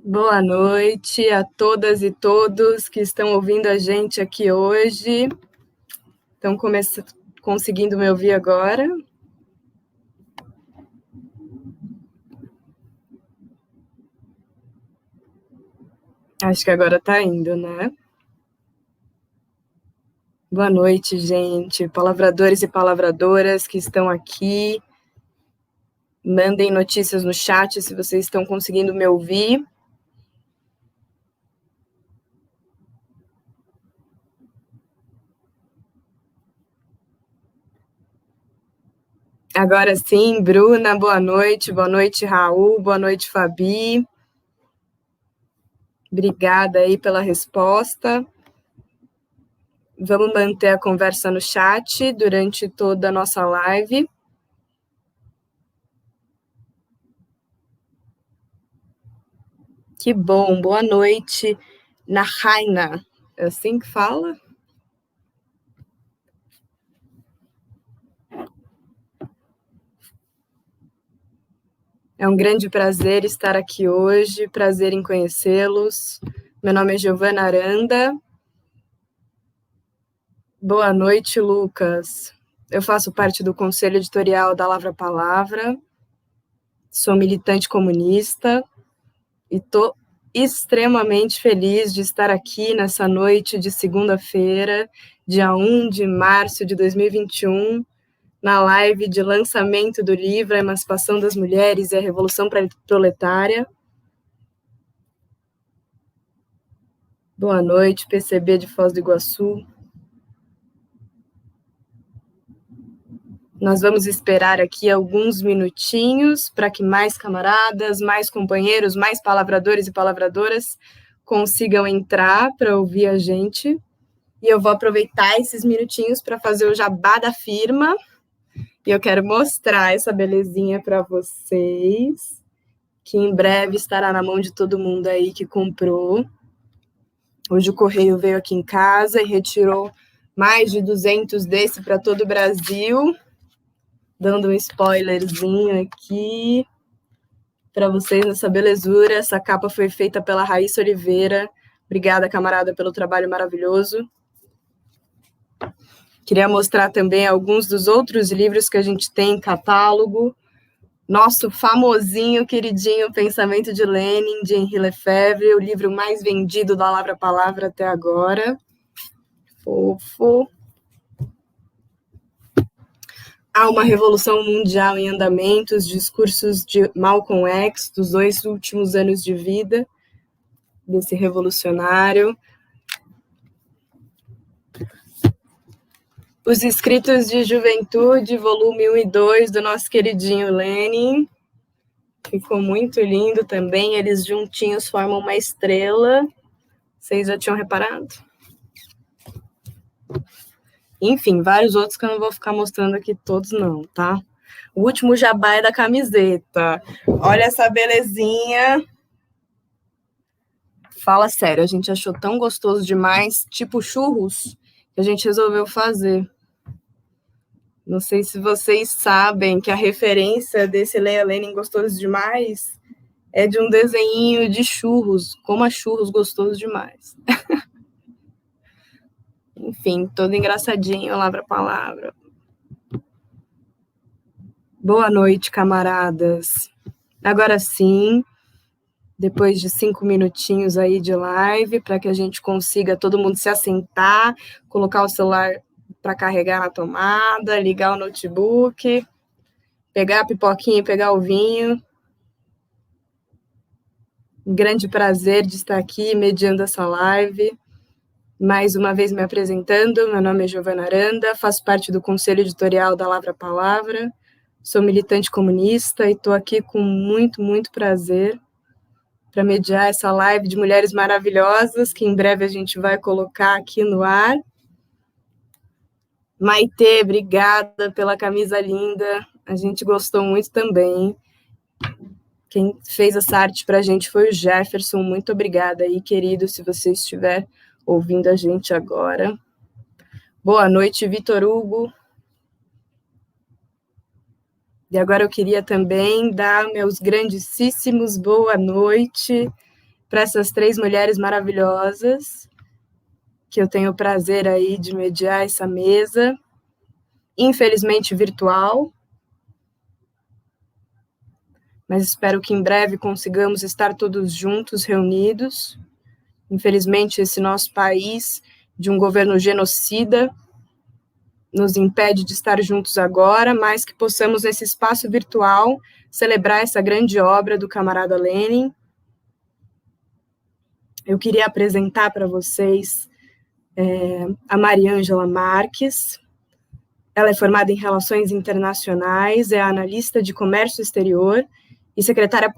Boa noite a todas e todos que estão ouvindo a gente aqui hoje. Estão conseguindo me ouvir agora? Acho que agora está indo, né? Boa noite, gente. Palavradores e palavradoras que estão aqui. Mandem notícias no chat se vocês estão conseguindo me ouvir. Agora sim, Bruna, boa noite, Raul, boa noite, Fabi. Obrigada aí pela resposta. Vamos manter a conversa no chat durante toda a nossa live. Que bom, boa noite, Nahaina. É assim que fala? É um grande prazer estar aqui hoje, prazer em conhecê-los. Meu nome é Giovana Aranda. Boa noite, Lucas. Eu faço parte do Conselho Editorial da Lavra Palavra, sou militante comunista e estou extremamente feliz de estar aqui nessa noite de segunda-feira, dia 1 de março de 2021, na live de lançamento do livro A Emancipação das Mulheres e a Revolução Proletária. Boa noite, PCB de Foz do Iguaçu. Nós vamos esperar aqui alguns minutinhos para que mais camaradas, mais companheiros, mais palavradores e palavradoras consigam entrar para ouvir a gente. E eu vou aproveitar esses minutinhos para fazer o jabá da firma. E eu quero mostrar essa belezinha para vocês, que em breve estará na mão de todo mundo aí que comprou. Hoje o correio veio aqui em casa e retirou mais de 200 desse para todo o Brasil. Dando um spoilerzinho aqui para vocês nessa belezura. Essa capa foi feita pela Raíssa Oliveira. Obrigada, camarada, pelo trabalho maravilhoso. Queria mostrar também alguns dos outros livros que a gente tem em catálogo. Nosso famosinho, queridinho Pensamento de Lenin, de Henri Lefebvre, o livro mais vendido da Lavra Palavra até agora. Fofo. Há uma revolução mundial em andamento, os discursos de Malcolm X, dos 2 últimos anos de vida desse revolucionário. Os Escritos de Juventude, volume 1 e 2, do nosso queridinho Lenin. Ficou muito lindo também, eles juntinhos formam uma estrela. Vocês já tinham reparado? Enfim, vários outros que eu não vou ficar mostrando aqui todos não, tá? O último jabá é da camiseta. Olha essa belezinha. Fala sério, a gente achou tão gostoso demais, tipo churros, que a gente resolveu fazer. Não sei se vocês sabem que a referência desse Leia Lenin gostoso demais é de um desenho de churros, como a churros gostoso demais. Enfim, todo engraçadinho, palavra a palavra. Boa noite, camaradas. Agora sim, depois de 5 minutinhos aí de live, para que a gente consiga todo mundo se assentar, colocar o celular para carregar na tomada, ligar o notebook, pegar a pipoquinha e pegar o vinho. Um grande prazer de estar aqui mediando essa live. Mais uma vez me apresentando, meu nome é Giovana Aranda, faço parte do Conselho Editorial da Lavra Palavra, sou militante comunista e estou aqui com muito, muito prazer para mediar essa live de mulheres maravilhosas, que em breve a gente vai colocar aqui no ar. Maitê, obrigada pela camisa linda, a gente gostou muito também. Quem fez essa arte para a gente foi o Jefferson, muito obrigada aí, querido, se você estiver ouvindo a gente agora. Boa noite, Vitor Hugo. E agora eu queria também dar meus grandíssimos boa noite para essas 3 mulheres maravilhosas, que eu tenho o prazer aí de mediar essa mesa, infelizmente virtual, mas espero que em breve consigamos estar todos juntos, reunidos. Infelizmente, esse nosso país, de um governo genocida, nos impede de estar juntos agora, mas que possamos, nesse espaço virtual, celebrar essa grande obra do camarada Lenin. Eu queria apresentar para vocês a Mariângela Marques. Ela é formada em Relações Internacionais, é analista de Comércio Exterior e secretária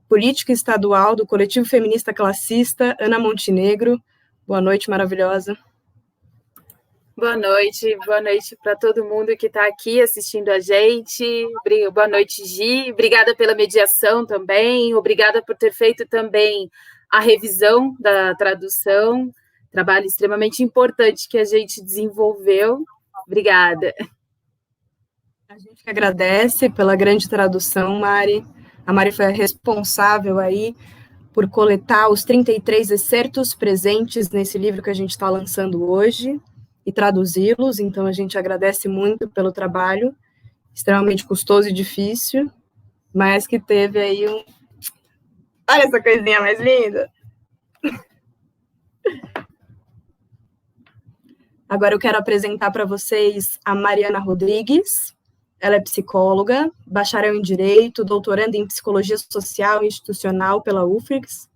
política estadual do Coletivo Feminista Classista Ana Montenegro. Boa noite, maravilhosa. Boa noite para todo mundo que está aqui assistindo a gente. Boa noite, Gi. Obrigada pela mediação também. Obrigada por ter feito também a revisão da tradução. Trabalho extremamente importante que a gente desenvolveu. Obrigada. A gente que agradece pela grande tradução, Mari. A Mari foi a responsável aí por coletar os 33 excertos presentes nesse livro que a gente está lançando hoje e traduzi-los, então a gente agradece muito pelo trabalho, extremamente custoso e difícil, mas que teve aí um... Olha essa coisinha mais linda! Agora eu quero apresentar para vocês a Mariana Rodrigues. Ela é psicóloga, bacharel em Direito, doutoranda em Psicologia Social e Institucional pela UFRGS,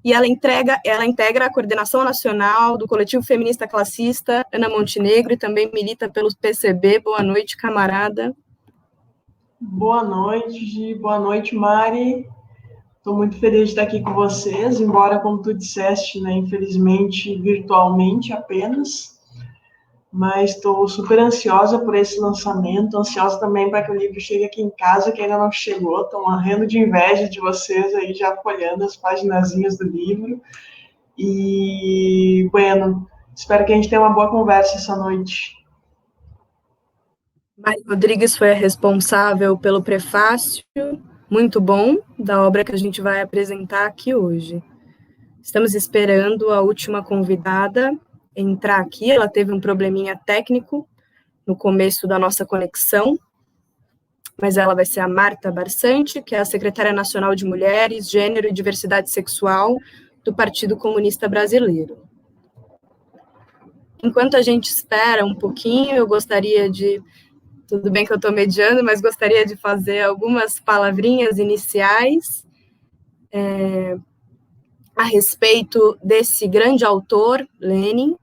e ela integra a coordenação nacional do Coletivo Feminista Classista Ana Montenegro e também milita pelo PCB. Boa noite, camarada. Boa noite, Gi. Boa noite, Mari. Estou muito feliz de estar aqui com vocês, embora, como tu disseste, né, infelizmente, virtualmente apenas, mas estou super ansiosa por esse lançamento, ansiosa também para que o livro chegue aqui em casa, que ainda não chegou. Estou morrendo de inveja de vocês aí já folhando as paginazinhas do livro. E, bueno, espero que a gente tenha uma boa conversa essa noite. Mari Rodrigues foi a responsável pelo prefácio, muito bom, da obra que a gente vai apresentar aqui hoje. Estamos esperando a última convidada entrar aqui, ela teve um probleminha técnico no começo da nossa conexão, mas ela vai ser a Marta Barsante, que é a secretária nacional de Mulheres, Gênero e Diversidade Sexual do Partido Comunista Brasileiro. Enquanto a gente espera um pouquinho, eu gostaria de... Tudo bem que eu estou mediando, mas gostaria de fazer algumas palavrinhas iniciais a respeito desse grande autor, Lenin.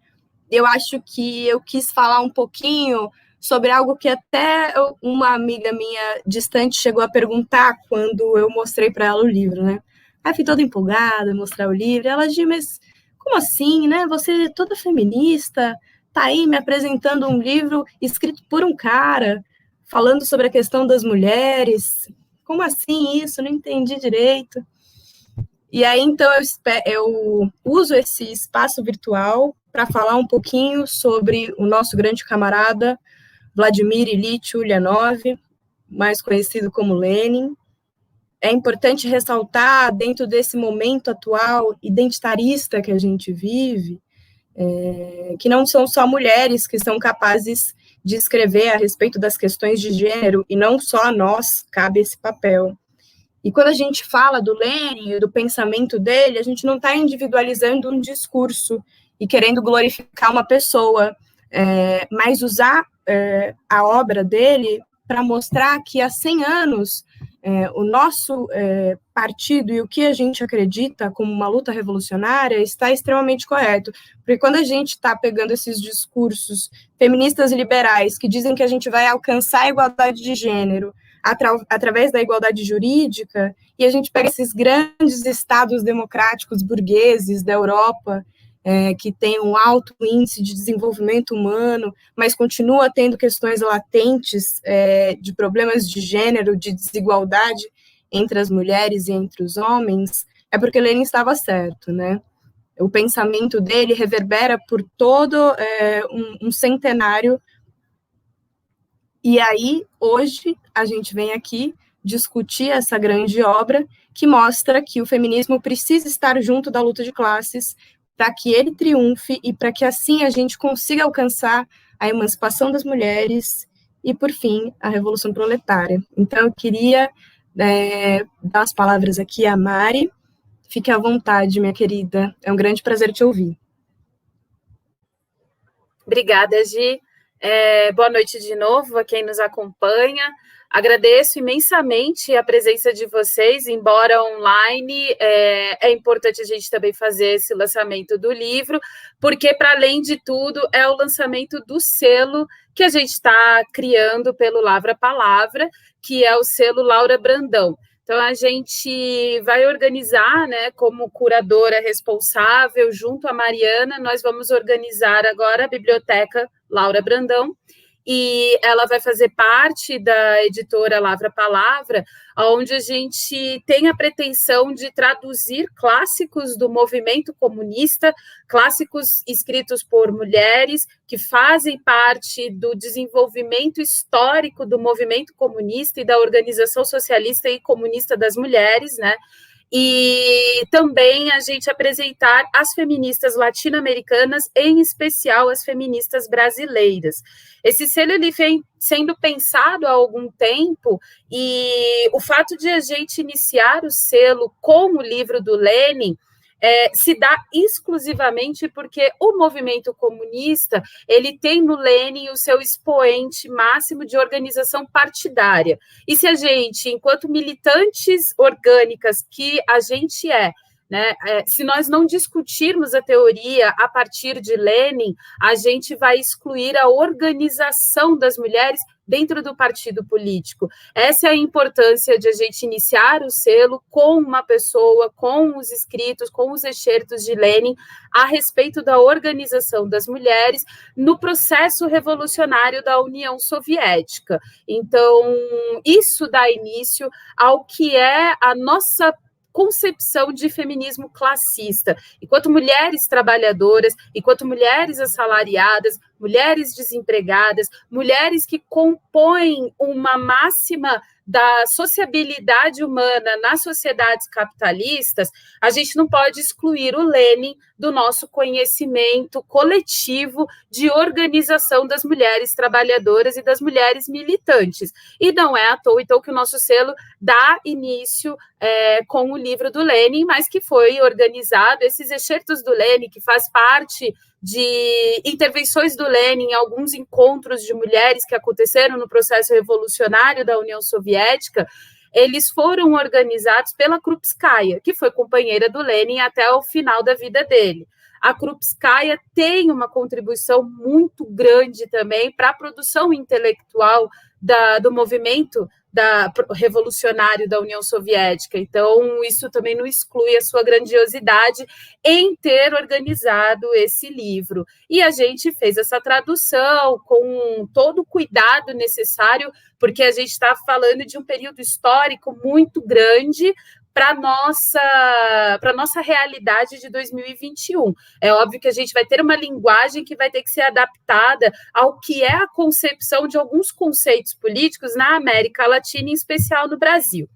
Eu acho que eu quis falar um pouquinho sobre algo que até uma amiga minha distante chegou a perguntar quando eu mostrei para ela o livro, né? Aí fui toda empolgada, mostrar o livro, ela disse, mas como assim, né? Você é toda feminista, tá aí me apresentando um livro escrito por um cara, falando sobre a questão das mulheres, como assim isso? Não entendi direito. E aí, então, eu uso esse espaço virtual para falar um pouquinho sobre o nosso grande camarada, Vladimir Ilyich Ulyanov, mais conhecido como Lenin. É importante ressaltar, dentro desse momento atual identitarista que a gente vive, que não são só mulheres que são capazes de escrever a respeito das questões de gênero, e não só a nós cabe esse papel. E quando a gente fala do Lenin e do pensamento dele, a gente não está individualizando um discurso e querendo glorificar uma pessoa, mas usar a obra dele para mostrar que há 100 anos o nosso partido e o que a gente acredita como uma luta revolucionária está extremamente correto. Porque quando a gente está pegando esses discursos feministas e liberais que dizem que a gente vai alcançar a igualdade de gênero através da igualdade jurídica, e a gente pega esses grandes estados democráticos burgueses da Europa, que tem um alto índice de desenvolvimento humano, mas continua tendo questões latentes de problemas de gênero, de desigualdade entre as mulheres e entre os homens, é porque Lenin estava certo, né? O pensamento dele reverbera por todo um centenário. E aí, hoje, a gente vem aqui discutir essa grande obra que mostra que o feminismo precisa estar junto da luta de classes para que ele triunfe e para que assim a gente consiga alcançar a emancipação das mulheres e, por fim, a revolução proletária. Então, eu queria dar as palavras aqui à Mari. Fique à vontade, minha querida. É um grande prazer te ouvir. Obrigada, Gi. Boa noite de novo a quem nos acompanha. Agradeço imensamente a presença de vocês, embora online, é importante a gente também fazer esse lançamento do livro, porque, para além de tudo, é o lançamento do selo que a gente está criando pelo Lavra Palavra, que é o selo Laura Brandão. Então, a gente vai organizar, né, como curadora responsável, junto à Mariana, nós vamos organizar agora a Biblioteca Laura Brandão, e ela vai fazer parte da editora Lavra Palavra, onde a gente tem a pretensão de traduzir clássicos do movimento comunista, clássicos escritos por mulheres que fazem parte do desenvolvimento histórico do movimento comunista e da organização socialista e comunista das mulheres, né? E também a gente apresentar as feministas latino-americanas, em especial as feministas brasileiras. Esse selo ele vem sendo pensado há algum tempo, e o fato de a gente iniciar o selo com o livro do Lenin se dá exclusivamente porque o movimento comunista ele tem no Lenin o seu expoente máximo de organização partidária. E se a gente, enquanto militantes orgânicas que a gente né, se nós não discutirmos a teoria a partir de Lenin, a gente vai excluir a organização das mulheres dentro do partido político. Essa é a importância de a gente iniciar o selo com uma pessoa, com os escritos, com os excertos de Lenin a respeito da organização das mulheres no processo revolucionário da União Soviética. Então, isso dá início ao que é a nossa concepção de feminismo classista. Enquanto mulheres trabalhadoras, enquanto mulheres assalariadas, mulheres desempregadas, mulheres que compõem uma máxima da sociabilidade humana nas sociedades capitalistas, a gente não pode excluir o Lenin do nosso conhecimento coletivo de organização das mulheres trabalhadoras e das mulheres militantes. E não é à toa, então, que o nosso selo dá início com o livro do Lenin, mas que foi organizado, esses excertos do Lenin, que faz parte de intervenções do Lenin em alguns encontros de mulheres que aconteceram no processo revolucionário da União Soviética, eles foram organizados pela Krupskaya, que foi companheira do Lenin até o final da vida dele. A Krupskaya tem uma contribuição muito grande também para a produção intelectual do movimento revolucionário da União Soviética. Então, isso também não exclui a sua grandiosidade em ter organizado esse livro. E a gente fez essa tradução com todo o cuidado necessário, porque a gente está falando de um período histórico muito grande para a nossa realidade de 2021. É óbvio que a gente vai ter uma linguagem que vai ter que ser adaptada ao que é a concepção de alguns conceitos políticos na América Latina, em especial no Brasil.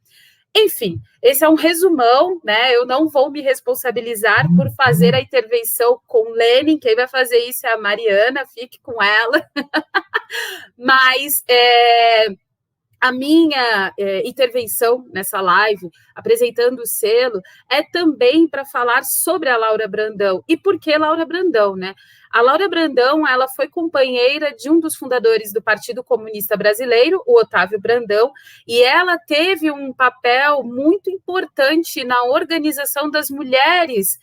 Enfim, esse é um resumão, né? Eu não vou me responsabilizar por fazer a intervenção com Lenin, quem vai fazer isso é a Mariana, fique com ela. Mas a minha intervenção nessa live, apresentando o selo, é também para falar sobre a Laura Brandão. E por que Laura Brandão, né? A Laura Brandão, ela foi companheira de um dos fundadores do Partido Comunista Brasileiro, o Otávio Brandão, e ela teve um papel muito importante na organização das mulheres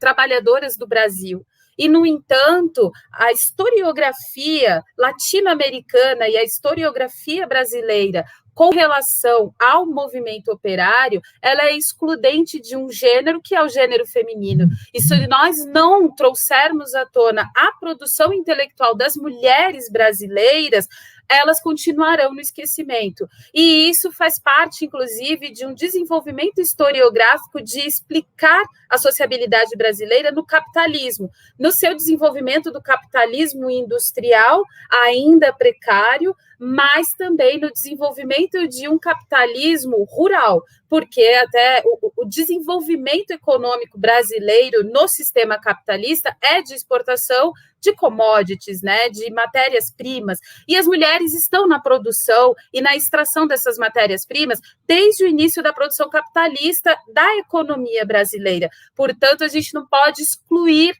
trabalhadoras do Brasil. E, no entanto, a historiografia latino-americana e a historiografia brasileira com relação ao movimento operário, ela é excludente de um gênero que é o gênero feminino. E se nós não trouxermos à tona a produção intelectual das mulheres brasileiras, elas continuarão no esquecimento. E isso faz parte, inclusive, de um desenvolvimento historiográfico de explicar a sociabilidade brasileira no capitalismo, no seu desenvolvimento do capitalismo industrial, ainda precário, mas também no desenvolvimento de um capitalismo rural, porque até o desenvolvimento econômico brasileiro no sistema capitalista é de exportação de commodities, né, de matérias-primas, e as mulheres estão na produção e na extração dessas matérias-primas desde o início da produção capitalista da economia brasileira. Portanto, a gente não pode excluir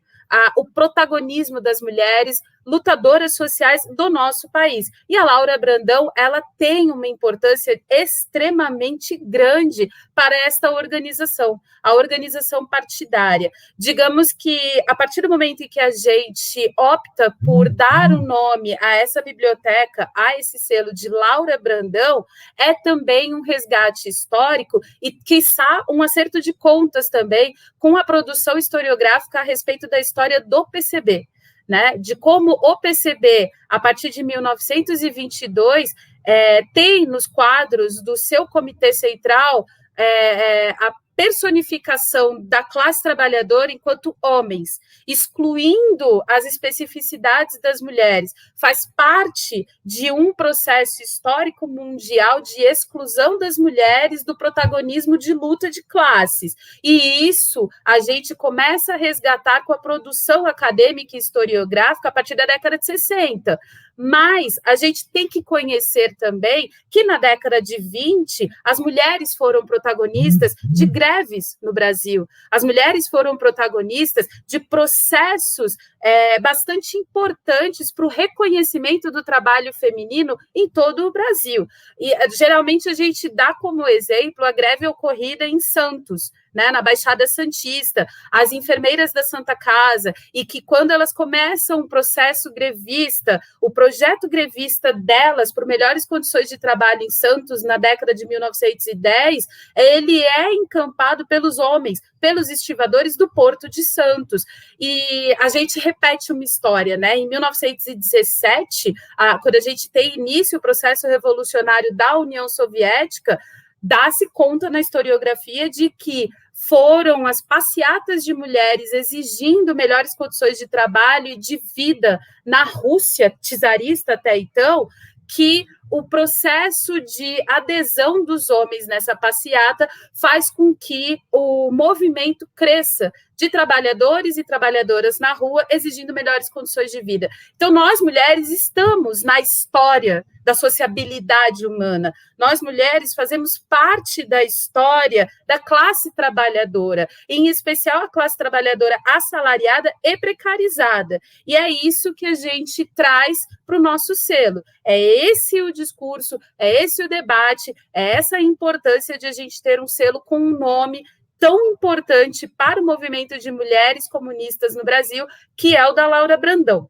o protagonismo das mulheres lutadoras sociais do nosso país. E a Laura Brandão, ela tem uma importância extremamente grande para esta organização, a organização partidária. Digamos que, a partir do momento em que a gente opta por dar um nome a essa biblioteca, a esse selo de Laura Brandão, é também um resgate histórico e, quiçá, um acerto de contas também com a produção historiográfica a respeito da história do PCB. Né, de como o PCB, a partir de 1922, tem nos quadros do seu comitê central a personificação da classe trabalhadora enquanto homens, excluindo as especificidades das mulheres. Faz parte de um processo histórico mundial de exclusão das mulheres do protagonismo de luta de classes. E isso a gente começa a resgatar com a produção acadêmica e historiográfica a partir da década de 60. Mas a gente tem que conhecer também que na década de 20, as mulheres foram protagonistas de greves no Brasil. As mulheres foram protagonistas de processos bastante importantes para o reconhecimento do trabalho feminino em todo o Brasil. E geralmente a gente dá como exemplo a greve ocorrida em Santos, né, na Baixada Santista, as enfermeiras da Santa Casa, e que quando elas começam um processo grevista, o projeto grevista delas por melhores condições de trabalho em Santos, na década de 1910, ele é encampado pelos homens, pelos estivadores do Porto de Santos. E a gente repete uma história, né? Em 1917, quando a gente tem início o processo revolucionário da União Soviética, dá-se conta na historiografia de que foram as passeatas de mulheres exigindo melhores condições de trabalho e de vida na Rússia czarista até então, que o processo de adesão dos homens nessa passeata faz com que o movimento cresça de trabalhadores e trabalhadoras na rua exigindo melhores condições de vida. Então, nós, mulheres, estamos na história da sociabilidade humana. Nós, mulheres, fazemos parte da história da classe trabalhadora, em especial a classe trabalhadora assalariada e precarizada. E é isso que a gente traz para o nosso selo. É esse o discurso, é esse o debate, é essa a importância de a gente ter um selo com um nome tão importante para o movimento de mulheres comunistas no Brasil, que é o da Laura Brandão.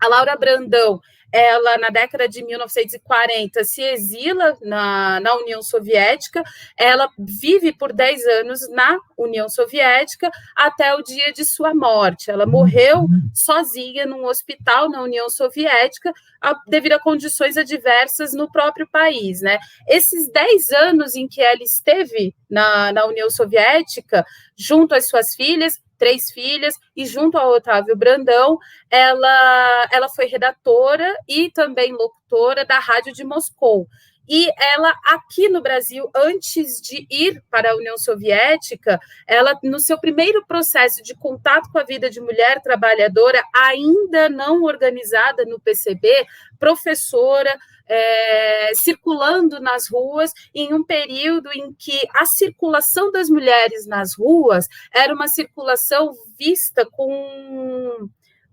A Laura Brandão, ela, na década de 1940, se exila na União Soviética, ela vive por 10 anos na União Soviética até o dia de sua morte. Ela morreu sozinha num hospital na União Soviética devido a condições adversas no próprio país, né? Esses 10 anos em que ela esteve na União Soviética, junto às suas filhas, 3 filhas, e junto ao Otávio Brandão, ela foi redatora e também locutora da Rádio de Moscou. E ela, aqui no Brasil, antes de ir para a União Soviética, ela, no seu primeiro processo de contato com a vida de mulher trabalhadora, ainda não organizada no PCB, professora, circulando nas ruas, em um período em que a circulação das mulheres nas ruas era uma circulação vista com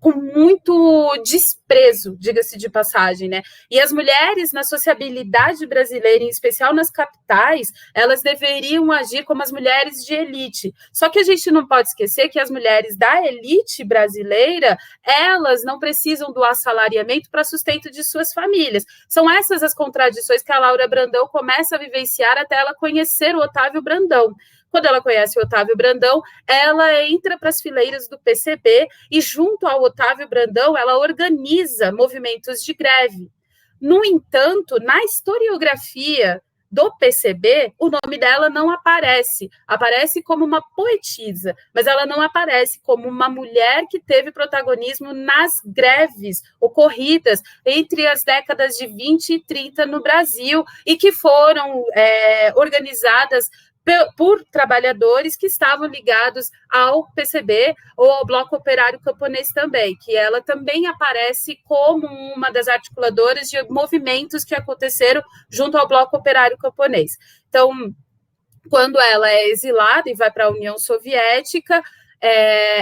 muito desprezo, diga-se de passagem, né? E as mulheres na sociabilidade brasileira, em especial nas capitais, elas deveriam agir como as mulheres de elite. Só que a gente não pode esquecer que as mulheres da elite brasileira, elas não precisam do assalariamento para sustento de suas famílias. São essas as contradições que a Laura Brandão começa a vivenciar até ela conhecer o Otávio Brandão. Quando ela conhece o Otávio Brandão, ela entra para as fileiras do PCB e, junto ao Otávio Brandão, ela organiza movimentos de greve. No entanto, na historiografia do PCB, o nome dela não aparece. Aparece como uma poetisa, mas ela não aparece como uma mulher que teve protagonismo nas greves ocorridas entre as décadas de 20 e 30 no Brasil e que foram organizadas por trabalhadores que estavam ligados ao PCB ou ao Bloco Operário Camponês também, que ela também aparece como uma das articuladoras de movimentos que aconteceram junto ao Bloco Operário Camponês. Então, quando ela é exilada e vai para a União Soviética,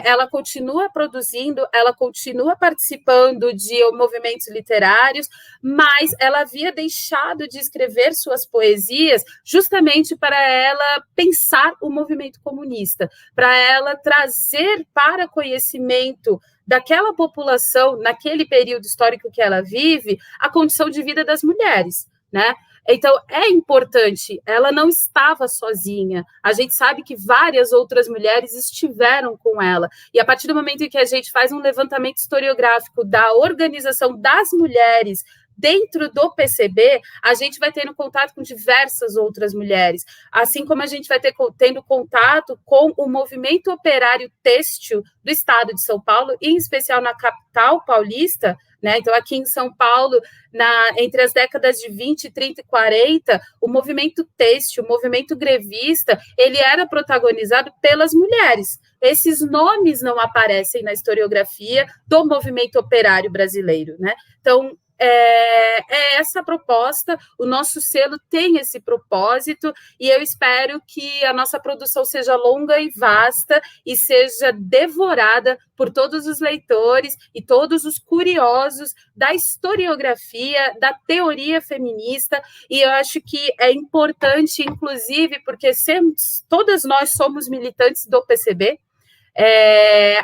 ela continua produzindo, ela continua participando de movimentos literários, mas ela havia deixado de escrever suas poesias justamente para ela pensar o movimento comunista, para ela trazer para conhecimento daquela população, naquele período histórico que ela vive, a condição de vida das mulheres, né? Então, é importante, ela não estava sozinha, a gente sabe que várias outras mulheres estiveram com ela, e a partir do momento em que a gente faz um levantamento historiográfico da organização das mulheres dentro do PCB, a gente vai tendo contato com diversas outras mulheres, assim como a gente vai tendo contato com o movimento operário têxtil do estado de São Paulo, e em especial na capital paulista, né? Então, aqui em São Paulo, entre as décadas de 20, 30 e 40, o movimento têxtil, o movimento grevista, ele era protagonizado pelas mulheres. Esses nomes não aparecem na historiografia do movimento operário brasileiro, né? Então, é essa proposta, o nosso selo tem esse propósito, e eu espero que a nossa produção seja longa e vasta e seja devorada por todos os leitores e todos os curiosos da historiografia, da teoria feminista, e eu acho que é importante, inclusive, porque todas nós somos militantes do PCB.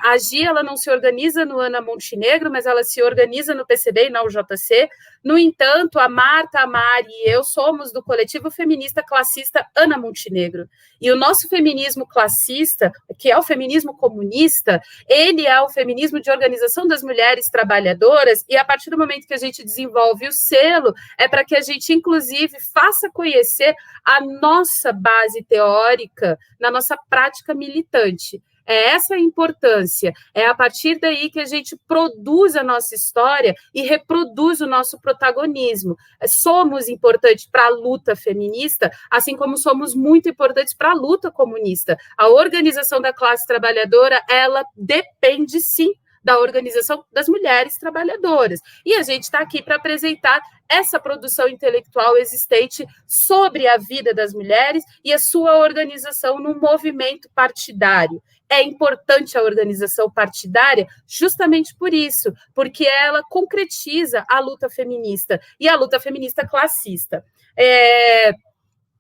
A Gi, ela não se organiza no Ana Montenegro, mas ela se organiza no PCB e na UJC. No entanto, a Marta, a Mari e eu somos do coletivo feminista classista Ana Montenegro. E o nosso feminismo classista, que é o feminismo comunista, ele é o feminismo de organização das mulheres trabalhadoras, e a partir do momento que a gente desenvolve o selo, é para que a gente, inclusive, faça conhecer a nossa base teórica na nossa prática militante. É essa a importância, é a partir daí que a gente produz a nossa história e reproduz o nosso protagonismo. Somos importantes para a luta feminista, assim como somos muito importantes para a luta comunista. A organização da classe trabalhadora, ela depende, sim, da organização das mulheres trabalhadoras. E a gente está aqui para apresentar essa produção intelectual existente sobre a vida das mulheres e a sua organização num movimento partidário. É importante a organização partidária justamente por isso, porque ela concretiza a luta feminista e a luta feminista classista.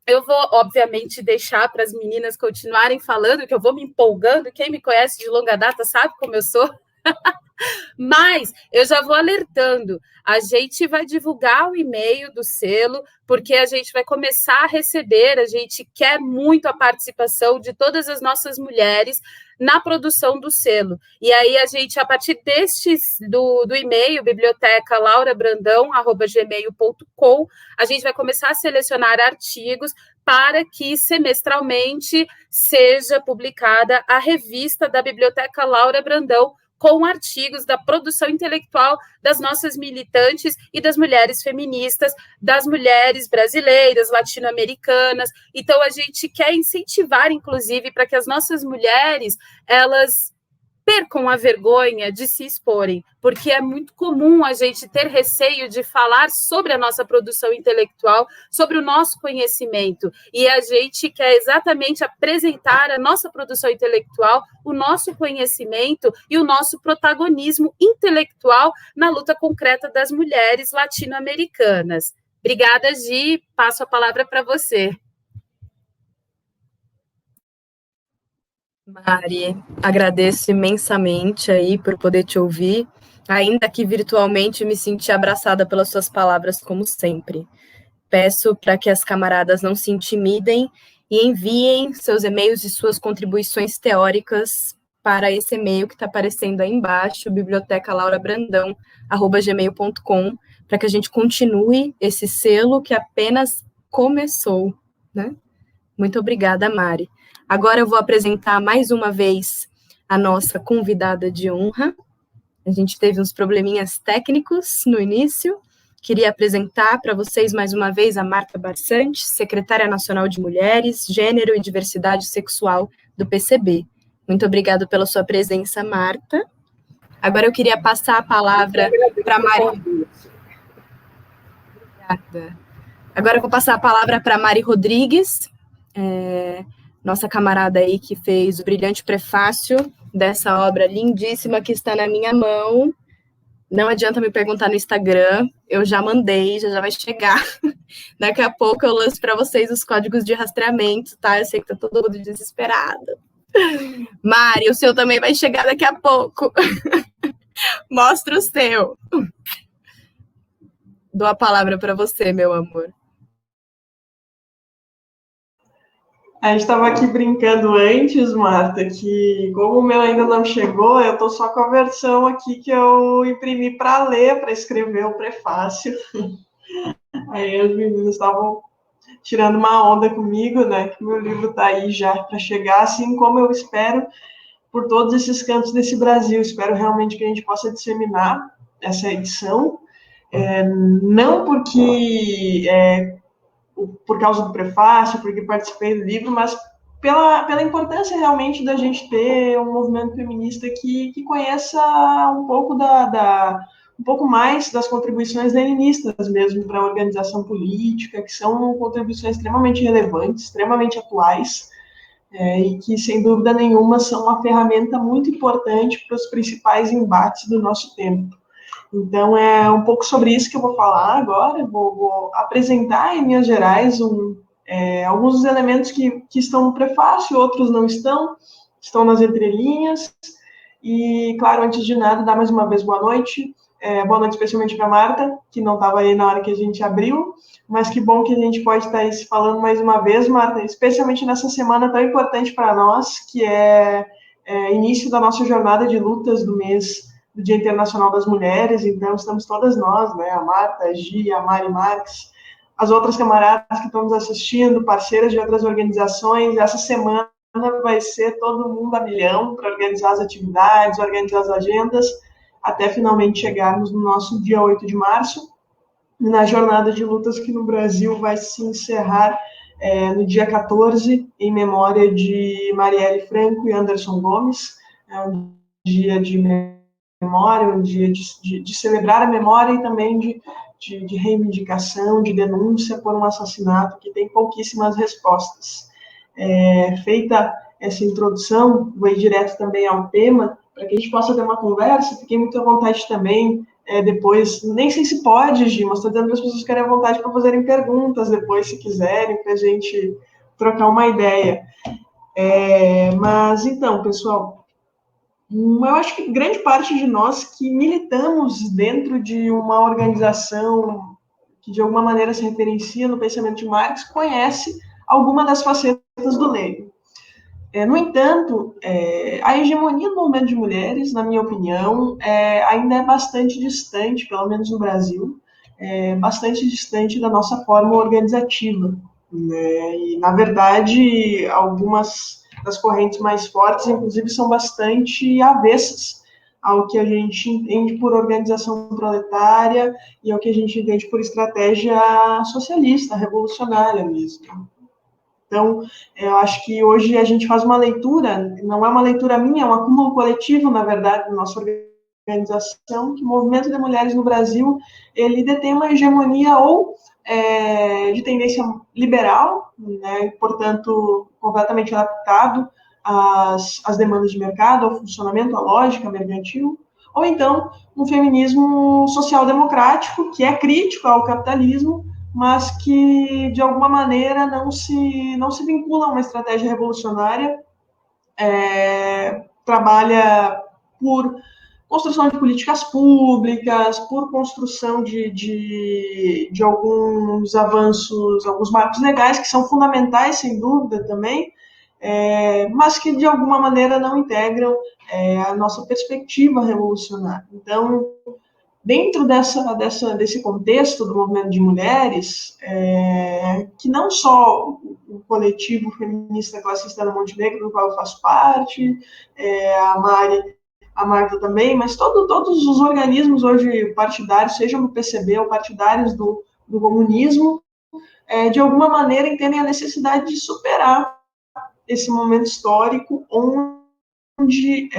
Eu vou, obviamente, deixar para as meninas continuarem falando, que eu vou me empolgando. Quem me conhece de longa data sabe como eu sou. Mas eu já vou alertando, a gente vai divulgar o e-mail do selo, porque a gente vai começar a receber, a gente quer muito a participação de todas as nossas mulheres na produção do selo. E aí a gente, a partir do e-mail, bibliotecalaurabrandão@gmail.com, a gente vai começar a selecionar artigos para que semestralmente seja publicada a revista da Biblioteca Laura Brandão, com artigos da produção intelectual das nossas militantes e das mulheres feministas, das mulheres brasileiras, latino-americanas. Então, a gente quer incentivar, inclusive, para que as nossas mulheres, elas percam a vergonha de se exporem, porque é muito comum a gente ter receio de falar sobre a nossa produção intelectual, sobre o nosso conhecimento, e a gente quer exatamente apresentar a nossa produção intelectual, o nosso conhecimento e o nosso protagonismo intelectual na luta concreta das mulheres latino-americanas. Obrigada, Gi, passo a palavra para você. Mari, agradeço imensamente aí por poder te ouvir, ainda que virtualmente me senti abraçada pelas suas palavras, como sempre. Peço para que as camaradas não se intimidem e enviem seus e-mails e suas contribuições teóricas para esse e-mail que está aparecendo aí embaixo, bibliotecalaurabrandão@gmail.com, para que a gente continue esse selo que apenas começou, né? Muito obrigada, Mari. Agora eu vou apresentar mais uma vez a nossa convidada de honra. A gente teve uns probleminhas técnicos no início. Queria apresentar para vocês mais uma vez a Marta Barsante, secretária nacional de Mulheres, Gênero e Diversidade Sexual do PCB. Muito obrigada pela sua presença, Marta. Agora eu queria passar a palavra para Mari. Obrigada. Agora eu vou passar a palavra para Mari Rodrigues, nossa camarada aí que fez o brilhante prefácio dessa obra lindíssima que está na minha mão. Não adianta me perguntar no Instagram, eu já mandei, já vai chegar. Daqui a pouco eu lanço para vocês os códigos de rastreamento, tá? Eu sei que tá todo mundo desesperado. Mari, o seu também vai chegar daqui a pouco. Mostra o seu. Dou a palavra para você, meu amor. A gente estava aqui brincando antes, Marta, que como o meu ainda não chegou, eu estou só com a versão aqui que eu imprimi para ler, para escrever o prefácio. Aí as meninas estavam tirando uma onda comigo, né? Que meu livro está aí já para chegar, assim como eu espero por todos esses cantos desse Brasil. Espero realmente que a gente possa disseminar essa edição, não porque por causa do prefácio, porque participei do livro, mas pela importância realmente da gente ter um movimento feminista que conheça um pouco um pouco mais das contribuições leninistas mesmo para a organização política, que são contribuições extremamente relevantes, extremamente atuais, e que, sem dúvida nenhuma, são uma ferramenta muito importante para os principais embates do nosso tempo. Então, é um pouco sobre isso que eu vou falar agora. Vou apresentar, em linhas gerais, alguns dos elementos que estão no prefácio, outros não estão nas entrelinhas. E, claro, antes de nada, dar mais uma vez boa noite. Boa noite especialmente para a Marta, que não estava aí na hora que a gente abriu, mas que bom que a gente pode estar aí se falando mais uma vez, Marta, especialmente nessa semana tão importante para nós, que é início da nossa jornada de lutas do mês do Dia Internacional das Mulheres. Então estamos todas nós, né, a Marta, a Gi, a Mari Marques, as outras camaradas que estão nos assistindo, parceiras de outras organizações. Essa semana vai ser todo mundo a milhão para organizar as atividades, organizar as agendas, até finalmente chegarmos no nosso dia 8 de março, na jornada de lutas que no Brasil vai se encerrar no dia 14, em memória de Marielle Franco e Anderson Gomes. É um dia de memória, um dia de celebrar a memória e também de reivindicação, de denúncia por um assassinato que tem pouquíssimas respostas. Feita essa introdução, vou ir direto também ao tema, para que a gente possa ter uma conversa. Fiquei muito à vontade também, depois, nem sei se pode, Gi, mas estou dizendo que as pessoas querem à vontade para fazerem perguntas depois, se quiserem, para a gente trocar uma ideia. Mas, então, pessoal, eu acho que grande parte de nós que militamos dentro de uma organização que, de alguma maneira, se referencia no pensamento de Marx, conhece alguma das facetas do Lenin. No entanto, a hegemonia do movimento de mulheres, na minha opinião, ainda é bastante distante, pelo menos no Brasil, bastante distante da nossa forma organizativa, né? E, na verdade, algumas das correntes mais fortes, inclusive, são bastante avessas ao que a gente entende por organização proletária e ao que a gente entende por estratégia socialista, revolucionária mesmo. Então, eu acho que hoje a gente faz uma leitura, não é uma leitura minha, é um acúmulo coletivo, na verdade, da nossa organização, que o movimento de mulheres no Brasil, ele detém uma hegemonia ou de tendência liberal, né, portanto, completamente adaptado às demandas de mercado, ao funcionamento, à lógica mercantil, ou então um feminismo social-democrático, que é crítico ao capitalismo, mas que, de alguma maneira, não se vincula a uma estratégia revolucionária, trabalha por construção de políticas públicas, por construção de alguns avanços, alguns marcos legais que são fundamentais, sem dúvida, também, mas que, de alguma maneira, não integram a nossa perspectiva revolucionária. Então, dentro desse contexto do movimento de mulheres, que não só o coletivo feminista classista no Montenegro, do qual eu faço parte, a Marta também, mas todos os organismos hoje partidários, sejam do PCB ou partidários do comunismo, de alguma maneira entendem a necessidade de superar esse momento histórico onde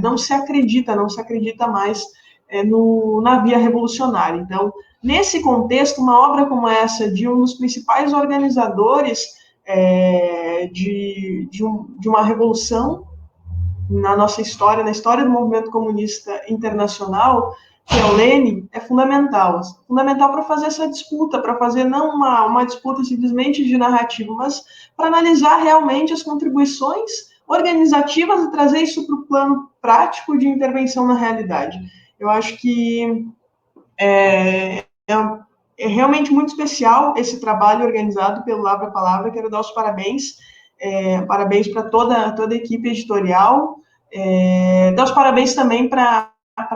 não se acredita mais na via revolucionária. Então, nesse contexto, uma obra como essa, de um dos principais organizadores de uma revolução na nossa história, na história do movimento comunista internacional, que é o Lenin, é fundamental. Fundamental para fazer essa disputa, para fazer não uma disputa simplesmente de narrativa, mas para analisar realmente as contribuições organizativas e trazer isso para o plano prático de intervenção na realidade. Eu acho que é realmente muito especial esse trabalho organizado pelo Lavra Palavra. Quero dar os parabéns, parabéns para toda a equipe editorial, dar os parabéns também para a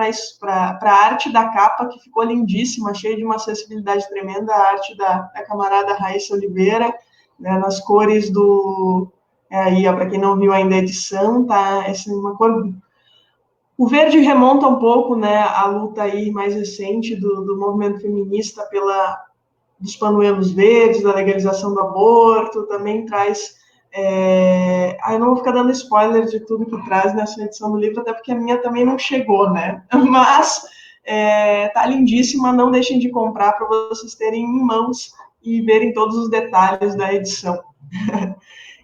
arte da capa, que ficou lindíssima, cheia de uma acessibilidade tremenda, a arte da camarada Raíssa Oliveira, né, nas cores do... aí, para quem não viu ainda a edição, tá? Essa é uma cor... O verde remonta um pouco, né, a luta aí mais recente do movimento feminista dos panuelos verdes, da legalização do aborto, também traz... eu não vou ficar dando spoiler de tudo que traz nessa edição do livro, até porque a minha também não chegou, né? Mas tá lindíssima, não deixem de comprar para vocês terem em mãos e verem todos os detalhes da edição.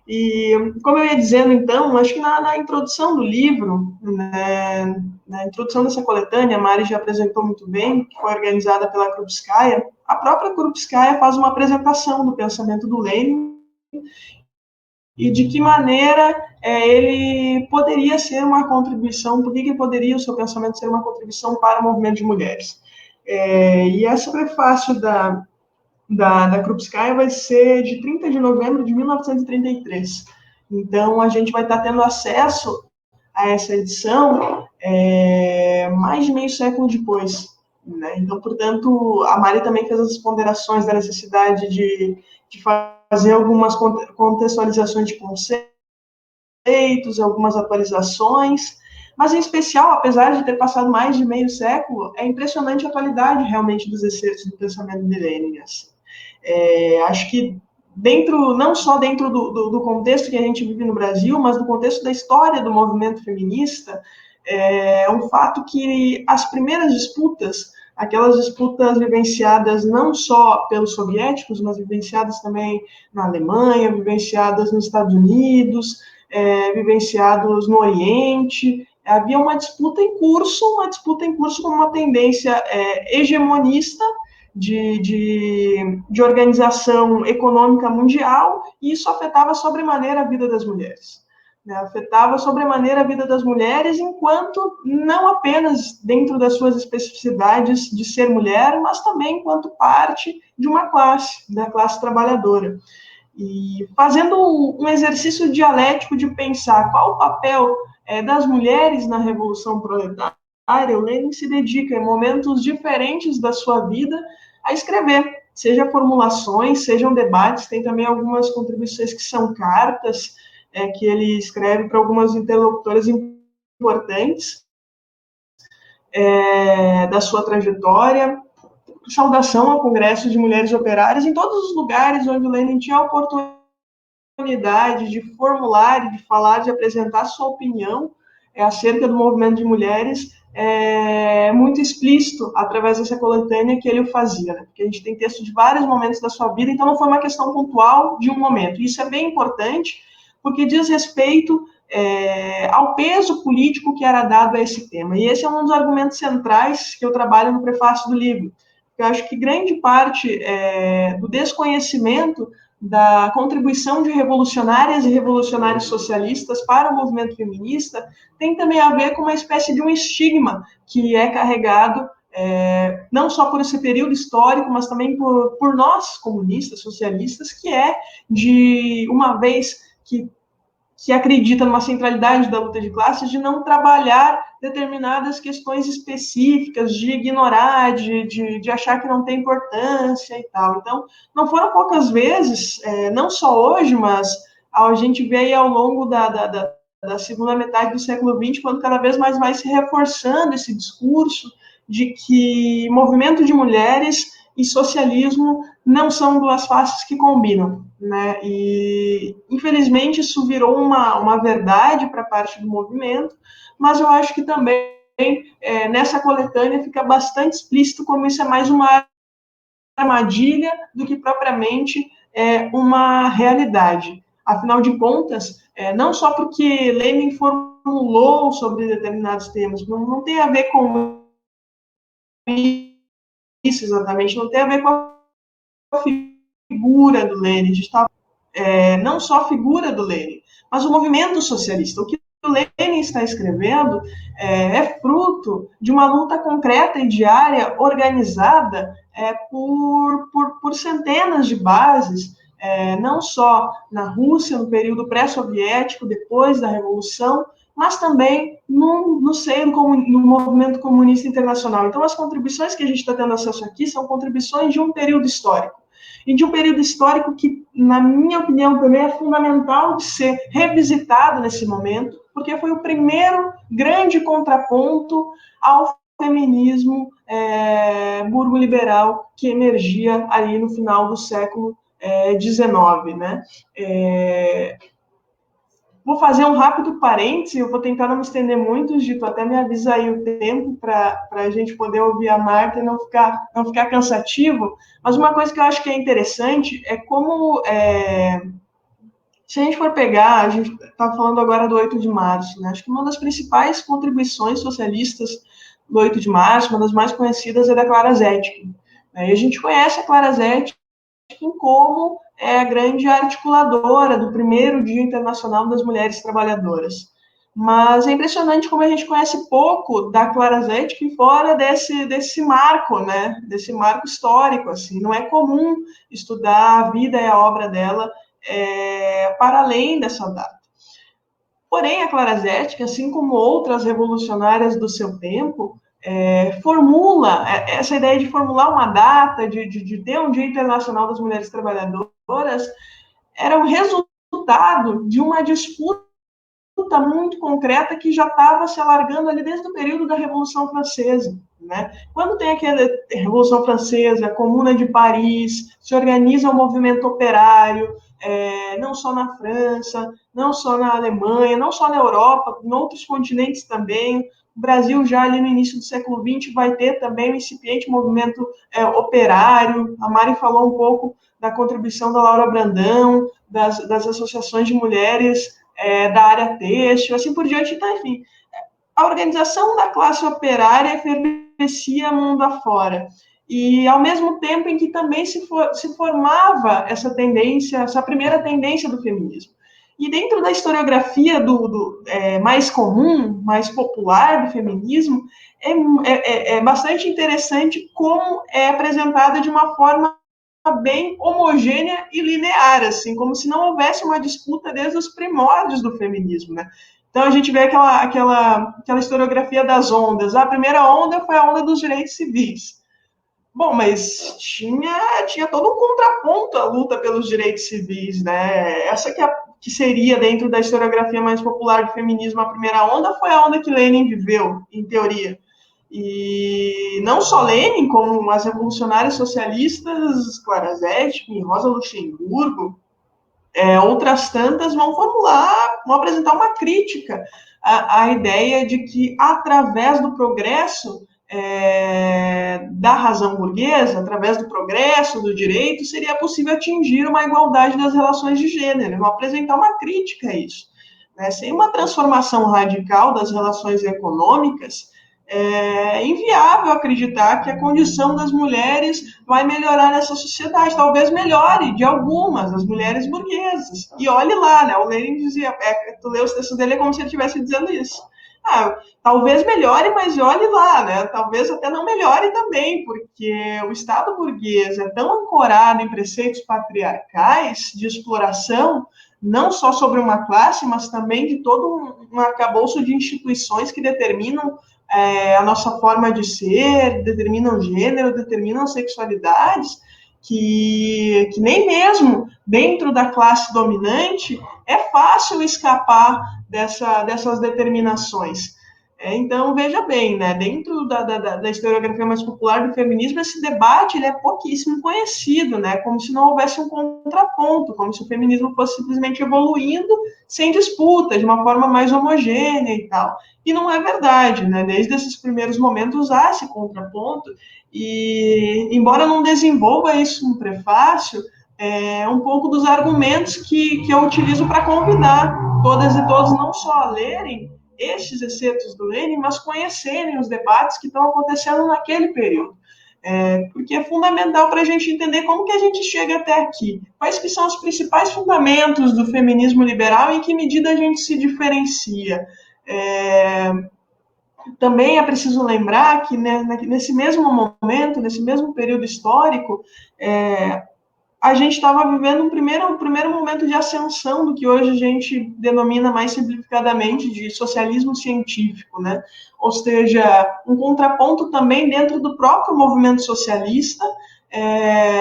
E, como eu ia dizendo, então, acho que na introdução do livro, né, na introdução dessa coletânea, a Mari já apresentou muito bem, que foi organizada pela Krupskaya. A própria Krupskaya faz uma apresentação do pensamento do Lenin e de que maneira ele poderia ser uma contribuição, por que poderia o seu pensamento ser uma contribuição para o movimento de mulheres. E esse prefácio da Krupskaya vai ser de 30 de novembro de 1933. Então, a gente vai estar tendo acesso a essa edição mais de meio século depois, né? Então, portanto, a Mari também fez as ponderações da necessidade de fazer algumas contextualizações de conceitos, algumas atualizações, mas, em especial, apesar de ter passado mais de meio século, é impressionante a atualidade, realmente, dos excertos do pensamento de Lenin. Assim. Acho que não só dentro do contexto que a gente vive no Brasil, mas do contexto da história do movimento feminista, é um fato que as primeiras disputas, aquelas disputas vivenciadas não só pelos soviéticos, mas vivenciadas também na Alemanha, vivenciadas nos Estados Unidos, vivenciados no Oriente, havia uma disputa em curso com uma tendência hegemonista de organização econômica mundial, e isso afetava sobremaneira a vida das mulheres. Né? Afetava sobremaneira a vida das mulheres, enquanto não apenas dentro das suas especificidades de ser mulher, mas também enquanto parte de uma classe, da classe trabalhadora. E fazendo um exercício dialético de pensar qual o papel das mulheres na Revolução Proletária, o Lenin se dedica, em momentos diferentes da sua vida, a escrever, seja formulações, sejam debates, tem também algumas contribuições que são cartas, que ele escreve para algumas interlocutoras importantes da sua trajetória, saudação ao Congresso de Mulheres Operárias, em todos os lugares onde o Lenin tinha a oportunidade de formular, de falar, de apresentar sua opinião acerca do movimento de mulheres, muito explícito através dessa coletânea que ele o fazia, né? Porque a gente tem texto de vários momentos da sua vida, então não foi uma questão pontual de um momento. Isso é bem importante, porque diz respeito ao peso político que era dado a esse tema. E esse é um dos argumentos centrais que eu trabalho no prefácio do livro. Eu acho que grande parte do desconhecimento da contribuição de revolucionárias e revolucionários socialistas para o movimento feminista tem também a ver com uma espécie de um estigma que é carregado não só por esse período histórico, mas também por nós, comunistas, socialistas, que de uma vez que que acredita numa centralidade da luta de classes, de não trabalhar determinadas questões específicas, de ignorar, de achar que não tem importância e tal. Então, não foram poucas vezes, não só hoje, mas a gente vê aí ao longo da segunda metade do século XX, quando cada vez mais vai se reforçando esse discurso de que movimento de mulheres e socialismo não são duas faces que combinam, né? E, infelizmente, isso virou uma verdade para parte do movimento, mas eu acho que também nessa coletânea fica bastante explícito como isso é mais uma armadilha do que propriamente uma realidade. Afinal de contas, não só porque Lenin formulou sobre determinados temas, não tem a ver com isso exatamente, não tem a ver com a figura do Lenin, a gente está não só a figura do Lenin, mas o movimento socialista. O que o Lenin está escrevendo é fruto de uma luta concreta e diária organizada por centenas de bases, não só na Rússia, no período pré-soviético, depois da Revolução, mas também no seio no movimento comunista internacional. Então, as contribuições que a gente está tendo acesso aqui são contribuições de um período histórico. E de um período histórico que, na minha opinião, também é fundamental de ser revisitado nesse momento, porque foi o primeiro grande contraponto ao feminismo burgo-liberal que emergia ali no final do século XIX, né? Vou fazer um rápido parêntese, eu vou tentar não me estender muito, Gito, até me avisa aí o tempo para a gente poder ouvir a Marta e não ficar cansativo, mas uma coisa que eu acho que é interessante é como, se a gente for pegar, a gente está falando agora do 8 de março, né? Acho que uma das principais contribuições socialistas do 8 de março, uma das mais conhecidas, é da Clara Zetkin. E a gente conhece a Clara Zetkin como a grande articuladora do primeiro Dia Internacional das Mulheres Trabalhadoras. Mas é impressionante como a gente conhece pouco da Clara Zetkin fora desse marco, né? Desse marco histórico, assim. Não é comum estudar a vida e a obra dela para além dessa data. Porém, a Clara Zetkin, assim como outras revolucionárias do seu tempo, formula essa ideia de formular uma data, de ter um Dia Internacional das Mulheres Trabalhadoras, era o resultado de uma disputa muito concreta que já estava se alargando ali desde o período da Revolução Francesa. Né? Quando tem aquela Revolução Francesa, a Comuna de Paris, se organiza um movimento operário, não só na França, não só na Alemanha, não só na Europa, em outros continentes também. O Brasil, já ali no início do século XX, vai ter também um incipiente movimento operário. A Mari falou um pouco da contribuição da Laura Brandão, das associações de mulheres da área têxtil, assim por diante. Então, enfim, a organização da classe operária efervescia mundo afora. E, ao mesmo tempo em que também se formava essa tendência, essa primeira tendência do feminismo. E dentro da historiografia mais comum, mais popular do feminismo, é bastante interessante como é apresentada de uma forma bem homogênea e linear, assim, como se não houvesse uma disputa desde os primórdios do feminismo, né? Então a gente vê aquela historiografia das ondas. A primeira onda foi a onda dos direitos civis. Bom, mas tinha todo um contraponto à luta pelos direitos civis, né? Essa que seria, dentro da historiografia mais popular do feminismo, a primeira onda, foi a onda que Lenin viveu, em teoria. E não só Lenin, como as revolucionárias socialistas, Clara Zetkin, Rosa Luxemburgo, outras tantas vão apresentar uma crítica à ideia de que, através do progresso da razão burguesa, através do progresso do direito, seria possível atingir uma igualdade das relações de gênero, vão apresentar uma crítica a isso. Né? Sem uma transformação radical das relações econômicas, é inviável acreditar que a condição das mulheres vai melhorar nessa sociedade. Talvez melhore de algumas, as mulheres burguesas. E olhe lá, né? O Lenin dizia, tu lê os textos dele, é como se ele estivesse dizendo isso. Talvez melhore, mas olhe lá, né? Talvez até não melhore também, porque o Estado burguês é tão ancorado em preceitos patriarcais de exploração não só sobre uma classe, mas também de todo um arcabouço de instituições que determinam a nossa forma de ser, determinam gênero, determinam sexualidades, que nem mesmo dentro da classe dominante é fácil escapar dessas determinações. Então, veja bem, né, dentro da historiografia mais popular do feminismo, esse debate ele é pouquíssimo conhecido, né, como se não houvesse um contraponto, como se o feminismo fosse simplesmente evoluindo sem disputa, de uma forma mais homogênea e tal. E não é verdade, né, desde esses primeiros momentos há esse contraponto, e embora não desenvolva isso no prefácio, um pouco dos argumentos que eu utilizo para convidar todas e todos não só a lerem estes excertos do Lênin, mas conhecerem os debates que estão acontecendo naquele período. Porque é fundamental para a gente entender como que a gente chega até aqui. Quais que são os principais fundamentos do feminismo liberal e em que medida a gente se diferencia. Também é preciso lembrar que, né, nesse mesmo momento, nesse mesmo período histórico, a gente estava vivendo um primeiro momento de ascensão do que hoje a gente denomina mais simplificadamente de socialismo científico, né? Ou seja, um contraponto também dentro do próprio movimento socialista,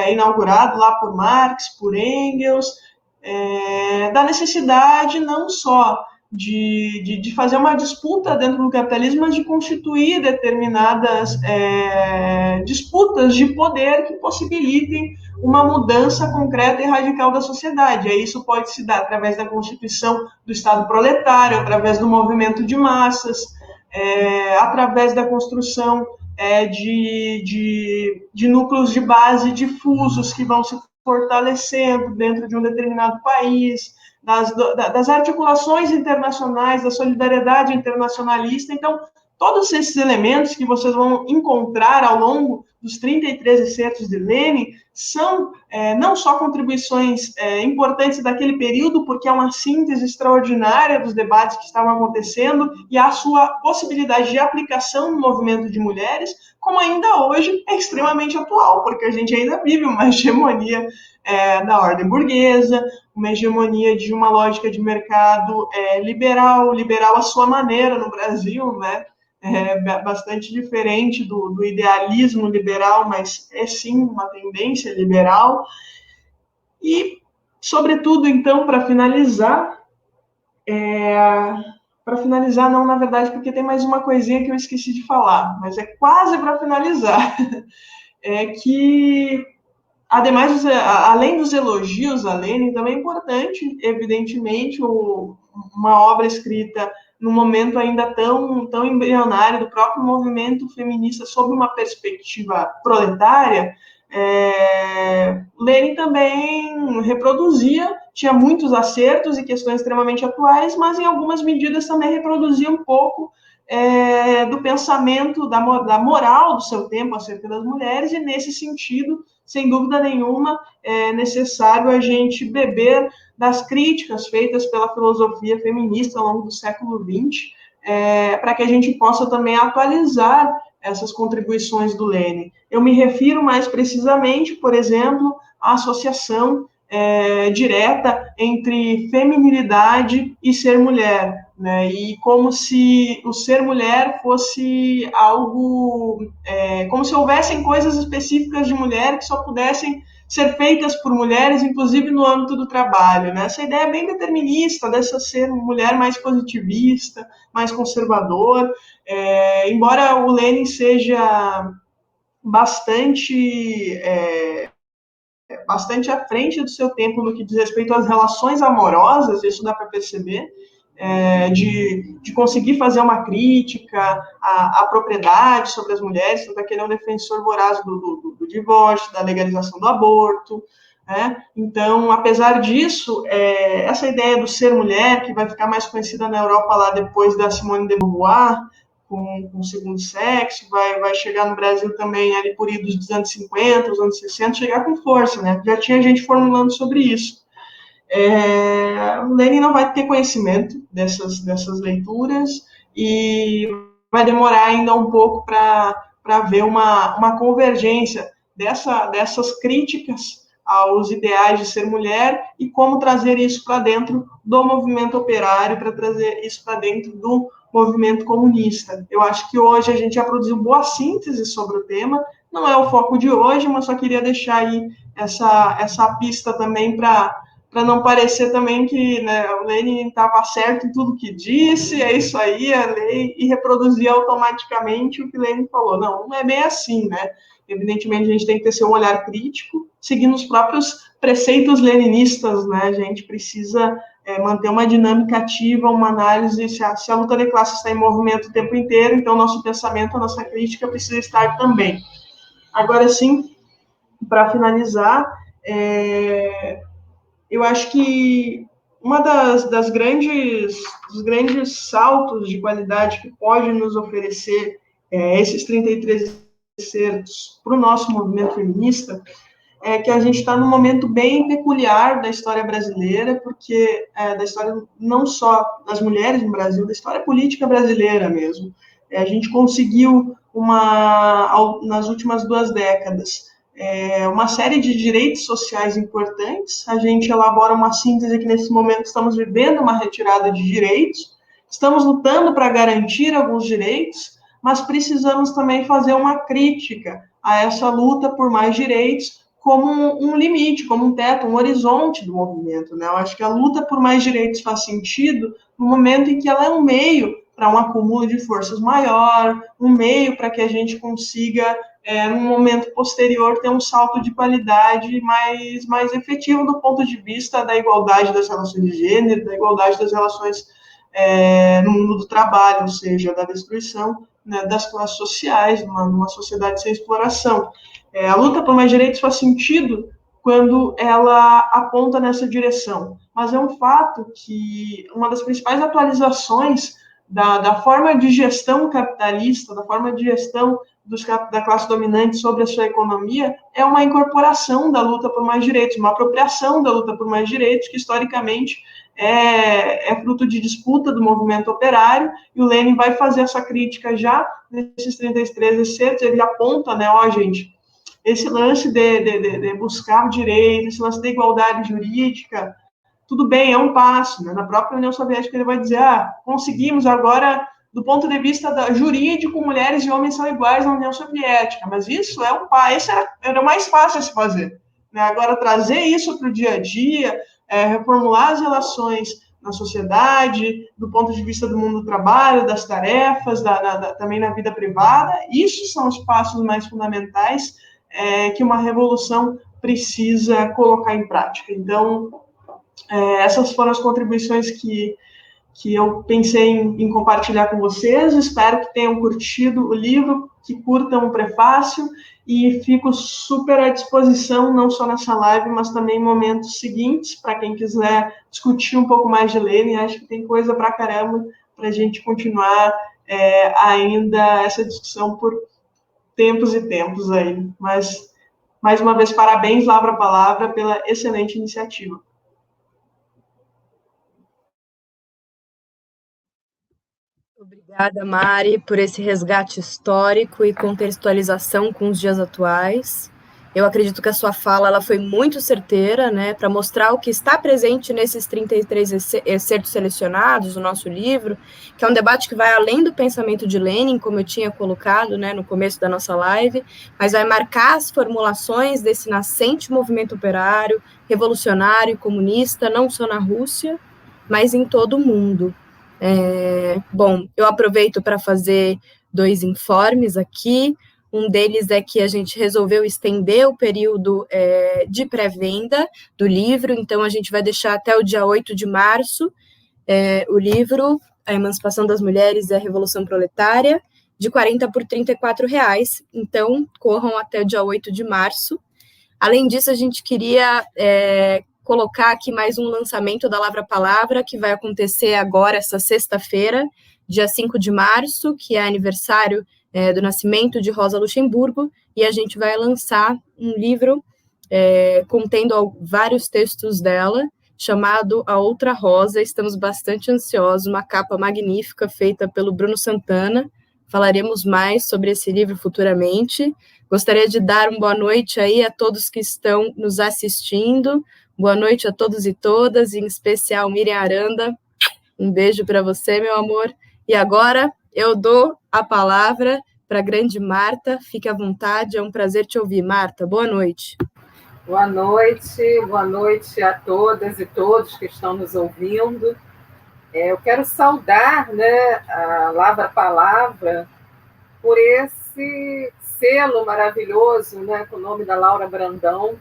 inaugurado lá por Marx, por Engels, da necessidade não só de fazer uma disputa dentro do capitalismo, mas de constituir determinadas disputas de poder que possibilitem uma mudança concreta e radical da sociedade. E isso pode se dar através da constituição do Estado proletário, através do movimento de massas, através da construção de núcleos de base difusos que vão se fortalecendo dentro de um determinado país, das articulações internacionais, da solidariedade internacionalista. Então, todos esses elementos que vocês vão encontrar ao longo dos 33 excertos de Lênin são não só contribuições importantes daquele período, porque é uma síntese extraordinária dos debates que estavam acontecendo e a sua possibilidade de aplicação no movimento de mulheres, como ainda hoje é extremamente atual, porque a gente ainda vive uma hegemonia da ordem burguesa, uma hegemonia de uma lógica de mercado liberal à sua maneira no Brasil, né? Bastante diferente do idealismo liberal, mas é sim uma tendência liberal. E, sobretudo, então, para finalizar, não, na verdade, porque tem mais uma coisinha que eu esqueci de falar, mas é quase para finalizar, que, ademais, além dos elogios a Lênin, também é importante, evidentemente, uma obra escrita num momento ainda tão embrionário do próprio movimento feminista sob uma perspectiva proletária. Lênin também reproduzia, tinha muitos acertos e questões extremamente atuais, mas em algumas medidas também reproduzia um pouco do pensamento, da moral do seu tempo acerca das mulheres, e nesse sentido, sem dúvida nenhuma, é necessário a gente beber das críticas feitas pela filosofia feminista ao longo do século XX, para que a gente possa também atualizar essas contribuições do Lênin. Eu me refiro mais precisamente, por exemplo, à associação direta entre feminilidade e ser mulher, né? E como se o ser mulher fosse algo, como se houvessem coisas específicas de mulher que só pudessem ser feitas por mulheres, inclusive no âmbito do trabalho, né? Essa ideia é bem determinista, dessa ser mulher mais positivista, mais conservador, embora o Lênin seja bastante à frente do seu tempo no que diz respeito às relações amorosas, isso dá para perceber, de conseguir fazer uma crítica à propriedade sobre as mulheres, tanto que ele é um defensor voraz do divórcio, da legalização do aborto, né? Então, apesar disso, essa ideia do ser mulher, que vai ficar mais conhecida na Europa lá depois da Simone de Beauvoir, com o segundo sexo, vai chegar no Brasil também ali por aí dos anos 50, os anos 60, chegar com força, né? Já tinha gente formulando sobre isso. O Lênin não vai ter conhecimento dessas leituras e vai demorar ainda um pouco para ver uma convergência dessas críticas aos ideais de ser mulher e como trazer isso para dentro do movimento operário, para trazer isso para dentro do movimento comunista. Eu acho que hoje a gente já produziu boa síntese sobre o tema, não é o foco de hoje, mas só queria deixar aí essa pista também para não parecer também que, né, o Lenin estava certo em tudo que disse, é isso aí, a lei, e reproduzir automaticamente o que Lenin falou. Não é bem assim, né? Evidentemente, a gente tem que ter seu olhar crítico, seguindo os próprios preceitos leninistas, né? A gente precisa manter uma dinâmica ativa, uma análise, se a luta de classes está em movimento o tempo inteiro, então nosso pensamento, a nossa crítica precisa estar também. Agora sim, para finalizar, eu acho que uma dos grandes saltos de qualidade que pode nos oferecer esses 33 excertos para o nosso movimento feminista é que a gente está num momento bem peculiar da história brasileira, porque da história não só das mulheres no Brasil, da história política brasileira mesmo. A gente conseguiu, nas últimas 2 décadas, uma série de direitos sociais importantes. A gente elabora uma síntese que, nesse momento, estamos vivendo uma retirada de direitos, estamos lutando para garantir alguns direitos, mas precisamos também fazer uma crítica a essa luta por mais direitos como um limite, como um teto, um horizonte do movimento, né? Eu acho que a luta por mais direitos faz sentido no momento em que ela é um meio para um acúmulo de forças maior, um meio para que a gente consiga, num momento posterior, ter um salto de qualidade mais efetivo do ponto de vista da igualdade das relações de gênero, da igualdade das relações no mundo do trabalho, ou seja, da destruição, né, das classes sociais, numa sociedade sem exploração. A luta por mais direitos faz sentido quando ela aponta nessa direção, mas é um fato que uma das principais atualizações da forma de gestão capitalista, da forma de gestão da classe dominante sobre a sua economia, é uma incorporação da luta por mais direitos, uma apropriação da luta por mais direitos, que historicamente é fruto de disputa do movimento operário, e o Lenin vai fazer essa crítica já nesses 33 excertos. Ele aponta, né, gente, esse lance de buscar o direito, esse lance da igualdade jurídica, tudo bem, é um passo, né? Na própria União Soviética ele vai dizer, conseguimos agora, do ponto de vista jurídico, mulheres e homens são iguais na União Soviética, mas isso é um passo, esse era o mais fácil a se fazer, né? Agora, trazer isso para o dia a dia, reformular as relações na sociedade, do ponto de vista do mundo do trabalho, das tarefas, também na vida privada, isso são os passos mais fundamentais que uma revolução precisa colocar em prática. Então, essas foram as contribuições que eu pensei em compartilhar com vocês. Espero que tenham curtido o livro, que curtam o prefácio, e fico super à disposição, não só nessa live, mas também em momentos seguintes, para quem quiser discutir um pouco mais de Lenin. Acho que tem coisa pra caramba para a gente continuar ainda essa discussão por tempos e tempos aí. Mas, mais uma vez, parabéns, Lavra a Palavra, pela excelente iniciativa. Obrigada, Mari, por esse resgate histórico e contextualização com os dias atuais. Eu acredito que a sua fala ela foi muito certeira, né, para mostrar o que está presente nesses 33 excertos selecionados do nosso livro, que é um debate que vai além do pensamento de Lenin, como eu tinha colocado, né, no começo da nossa live, mas vai marcar as formulações desse nascente movimento operário, revolucionário e comunista, não só na Rússia, mas em todo o mundo. Bom, eu aproveito para fazer 2 informes aqui. Um deles é que a gente resolveu estender o período de pré-venda do livro, então a gente vai deixar até o dia 8 de março o livro A Emancipação das Mulheres e a Revolução Proletária, de 40 por R$34. Então, corram até o dia 8 de março. Além disso, a gente queria colocar aqui mais um lançamento da Lavra Palavra, que vai acontecer agora, essa sexta-feira, dia 5 de março, que é aniversário do nascimento de Rosa Luxemburgo, e a gente vai lançar um livro contendo vários textos dela, chamado A Outra Rosa. Estamos bastante ansiosos, uma capa magnífica, feita pelo Bruno Santana, Falaremos mais sobre esse livro futuramente. Gostaria de dar uma boa noite aí a todos que estão nos assistindo. Boa noite a todos e todas, em especial Miriam Aranda. Um beijo para você, meu amor. E agora eu dou a palavra para a grande Marta. Fique à vontade, é um prazer te ouvir. Marta, boa noite. Boa noite a todas e todos que estão nos ouvindo. Eu quero saudar, né, a Lavra Palavra por esse selo maravilhoso, né, com o nome da Laura Brandão,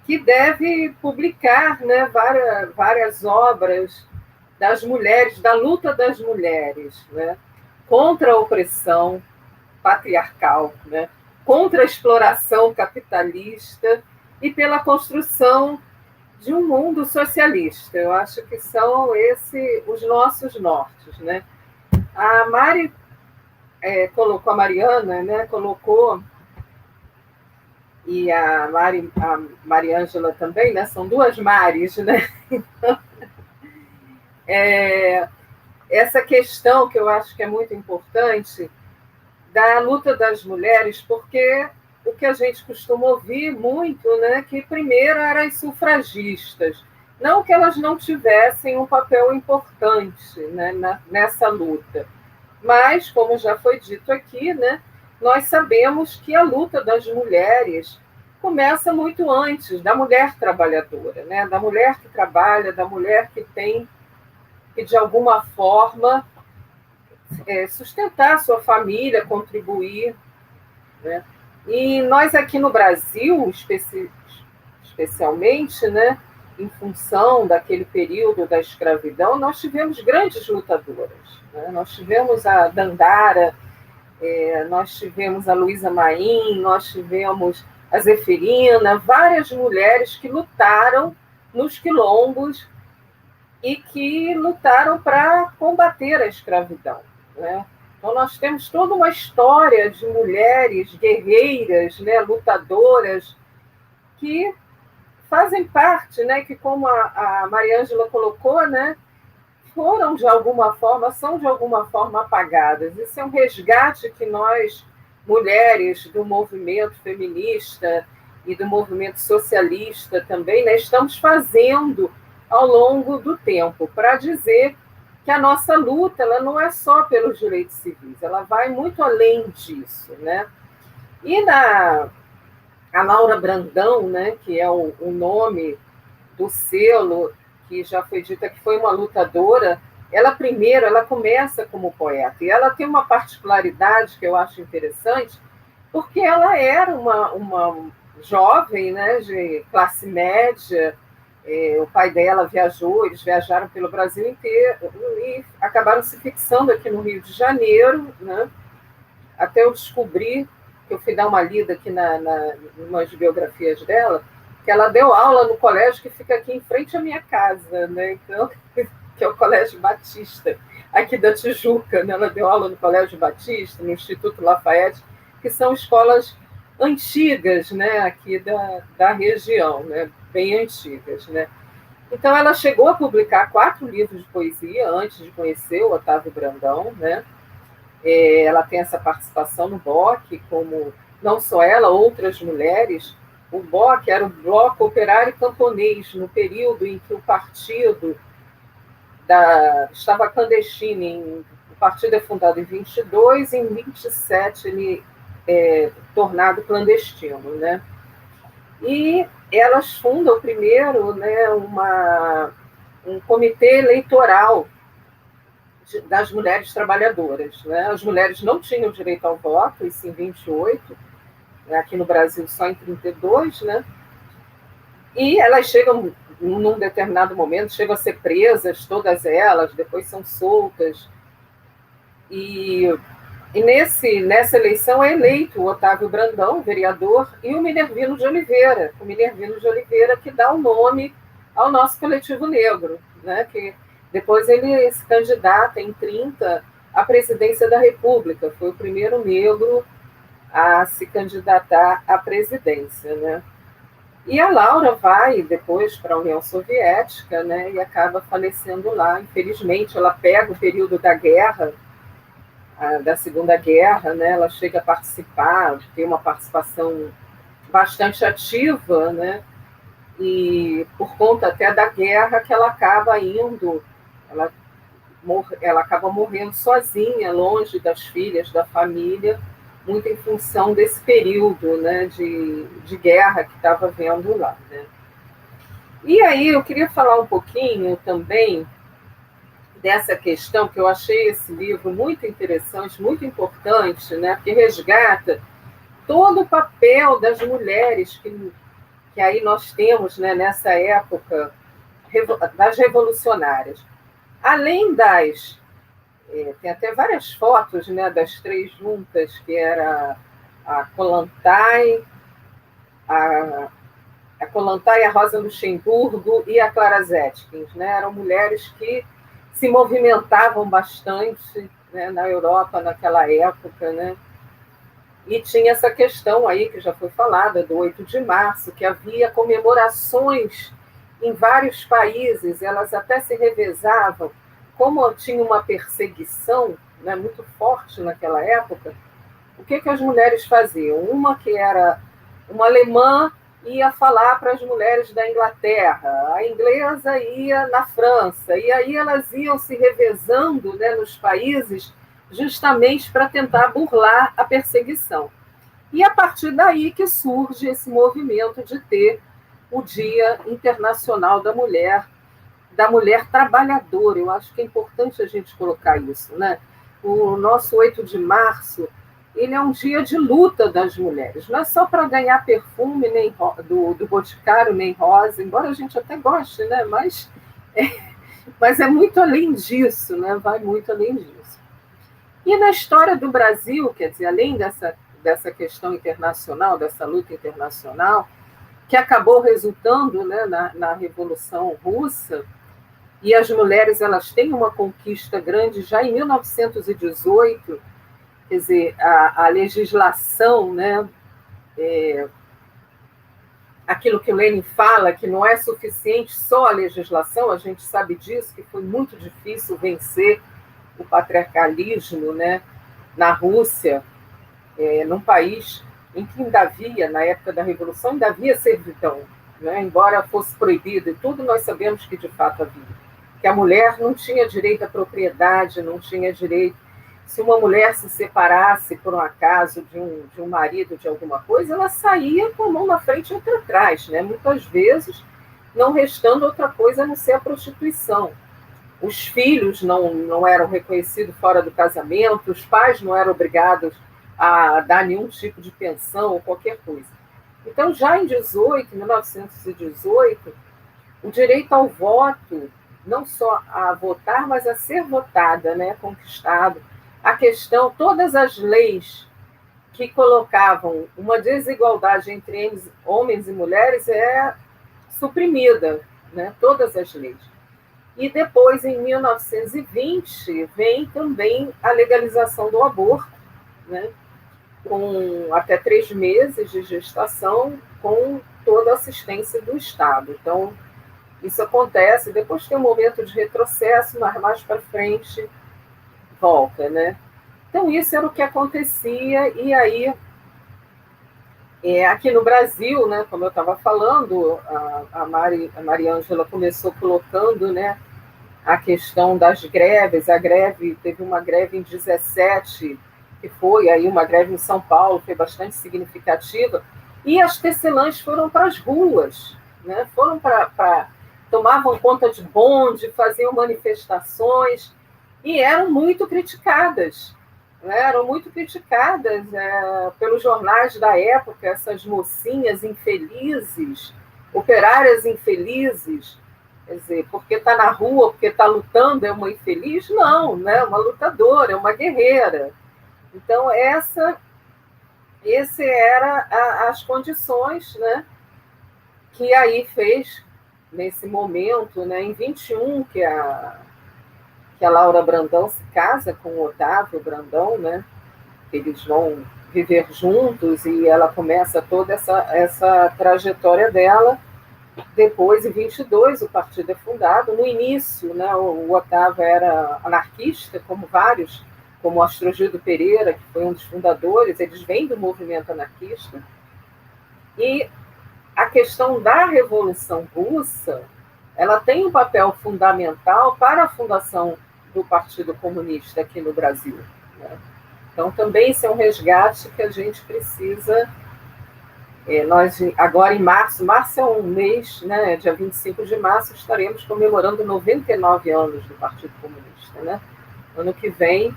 que deve publicar, né, várias obras das mulheres, da luta das mulheres, né, contra a opressão patriarcal, né, contra a exploração capitalista e pela construção de um mundo socialista. Eu acho que são os nossos nortes, né? A Mari colocou, a Mariana, né, colocou, e a Mariângela também, né? São duas Maris, né? Então, essa questão que eu acho que é muito importante da luta das mulheres, porque o que a gente costuma ouvir muito, né, que primeiro eram as sufragistas, não que elas não tivessem um papel importante, né, nessa luta, mas, como já foi dito aqui, né, nós sabemos que a luta das mulheres começa muito antes, da mulher trabalhadora, né, da mulher que trabalha, da mulher que tem que, de alguma forma, sustentar a sua família, contribuir, né? E nós aqui no Brasil, especialmente, né, em função daquele período da escravidão, nós tivemos grandes lutadoras, né? Nós tivemos a Dandara, nós tivemos a Luísa Maim, nós tivemos a Zeferina, várias mulheres que lutaram nos quilombos e que lutaram para combater a escravidão, né? Então, nós temos toda uma história de mulheres guerreiras, né, lutadoras, que fazem parte, né, que, como a Mariângela colocou, né, foram de alguma forma, são de alguma forma apagadas. Isso é um resgate que nós, mulheres do movimento feminista e do movimento socialista também, né, estamos fazendo ao longo do tempo, para dizer que a nossa luta ela não é só pelos direitos civis, ela vai muito além disso, né? E a Laura Brandão, né, que é o nome do selo, que já foi dita que foi uma lutadora, ela começa como poeta, e ela tem uma particularidade que eu acho interessante, porque ela era uma jovem, né, de classe média. O pai dela viajou, eles viajaram pelo Brasil inteiro e acabaram se fixando aqui no Rio de Janeiro, né? Até eu descobri, que eu fui dar uma lida aqui em umas biografias dela, que ela deu aula no colégio que fica aqui em frente à minha casa, né? Então, que é o Colégio Batista, aqui da Tijuca, né? Ela deu aula no Colégio Batista, no Instituto Lafayette, que são escolas antigas, né? Aqui da região, né? Bem antigas, né? Então, ela chegou a publicar 4 livros de poesia antes de conhecer o Otávio Brandão, né? Ela tem essa participação no BOC, como não só ela, outras mulheres. O BOC era o Bloco Operário Camponês, no período em que o partido estava clandestino. O partido é fundado em 22, em 27 ele é tornado clandestino, né? E elas fundam primeiro, né, um comitê eleitoral das mulheres trabalhadoras, né? As mulheres não tinham direito ao voto, isso em 28, né, aqui no Brasil só em 32, né? E elas chegam, num determinado momento, chegam a ser presas, todas elas, depois são soltas. E nessa eleição é eleito o Otávio Brandão, vereador, e o Minervino de Oliveira. O Minervino de Oliveira que dá o nome ao nosso coletivo negro, né? Que depois ele se candidata em 30 à presidência da República. Foi o primeiro negro a se candidatar à presidência, né? E a Laura vai depois para a União Soviética, né? E acaba falecendo lá. Infelizmente, ela pega o período da guerra, da Segunda Guerra, né? Ela chega a participar, tem uma participação bastante ativa, né? E por conta até da guerra que ela acaba indo, ela acaba morrendo sozinha, longe das filhas, da família, muito em função desse período, né, de guerra que estava havendo lá, né? E aí eu queria falar um pouquinho também dessa questão, que eu achei esse livro muito interessante, muito importante, né, porque resgata todo o papel das mulheres que aí nós temos, né, nessa época das revolucionárias. Além das... tem até várias fotos, né, das três juntas, que era a Kollontai, a Rosa Luxemburgo e a Clara Zetkin, né? Eram mulheres que se movimentavam bastante, né, na Europa naquela época, né? E tinha essa questão aí, que já foi falada, do 8 de março, que havia comemorações em vários países, elas até se revezavam. Como tinha uma perseguição, né, muito forte naquela época, o que as mulheres faziam? Uma que era uma alemã ia falar para as mulheres da Inglaterra, a inglesa ia na França, e aí elas iam se revezando, né, nos países, justamente para tentar burlar a perseguição. E a partir daí que surge esse movimento de ter o Dia Internacional da Mulher trabalhadora. Eu acho que é importante a gente colocar isso, né? O nosso 8 de março, ele é um dia de luta das mulheres. Não é só para ganhar perfume nem do Boticário, nem rosa, embora a gente até goste, né? Mas é muito além disso, né? Vai muito além disso. E na história do Brasil, quer dizer, além dessa questão internacional, dessa luta internacional, que acabou resultando, né, na Revolução Russa, e as mulheres elas têm uma conquista grande já em 1918, quer dizer, a legislação, né, aquilo que o Lenin fala, que não é suficiente só a legislação, a gente sabe disso, que foi muito difícil vencer o patriarcalismo, né, na Rússia, num país em que ainda havia, na época da Revolução, ainda havia servidão, né, embora fosse proibido, e tudo nós sabemos que de fato havia. Que a mulher não tinha direito à propriedade, não tinha direito... Se uma mulher se separasse, por um acaso, de um marido, de alguma coisa, ela saía com a mão na frente e outra atrás, né? Muitas vezes não restando outra coisa a não ser a prostituição. Os filhos não eram reconhecidos fora do casamento, os pais não eram obrigados a dar nenhum tipo de pensão ou qualquer coisa. Então, já em 1918, o direito ao voto, não só a votar, mas a ser votada, né, conquistado. A questão, todas as leis que colocavam uma desigualdade entre homens e mulheres é suprimida, né, todas as leis. E depois, em 1920, vem também a legalização do aborto, né, com até 3 meses de gestação, com toda a assistência do Estado. Então, isso acontece, depois tem um momento de retrocesso, mas mais para frente volta, né? Então, isso era o que acontecia, e aí, aqui no Brasil, né, como eu estava falando, a Mariângela começou colocando, né, a questão das greves. Teve uma greve em 17, que foi aí uma greve em São Paulo, foi bastante significativa, e as tecelãs foram para as ruas, né, tomavam conta de bonde, faziam manifestações, e eram muito criticadas, né? Eram muito criticadas pelos jornais da época, essas mocinhas infelizes, operárias infelizes, quer dizer, porque está na rua, porque está lutando, é uma infeliz? Não, né? Uma lutadora, é uma guerreira. Então, esse era as condições, né, que aí fez, nesse momento, né, em 21, que a Laura Brandão se casa com o Otávio Brandão, né, eles vão viver juntos, e ela começa toda essa trajetória dela. Depois, em 22, o partido é fundado. No início, né, o Otávio era anarquista, como vários como Astrogildo Pereira, que foi um dos fundadores, eles vêm do movimento anarquista. E a questão da Revolução Russa, ela tem um papel fundamental para a fundação do Partido Comunista aqui no Brasil, né? Então, também isso é um resgate que a gente precisa. Nós, agora em março é um mês, né, dia 25 de março, estaremos comemorando 99 anos do Partido Comunista, né? Ano que vem,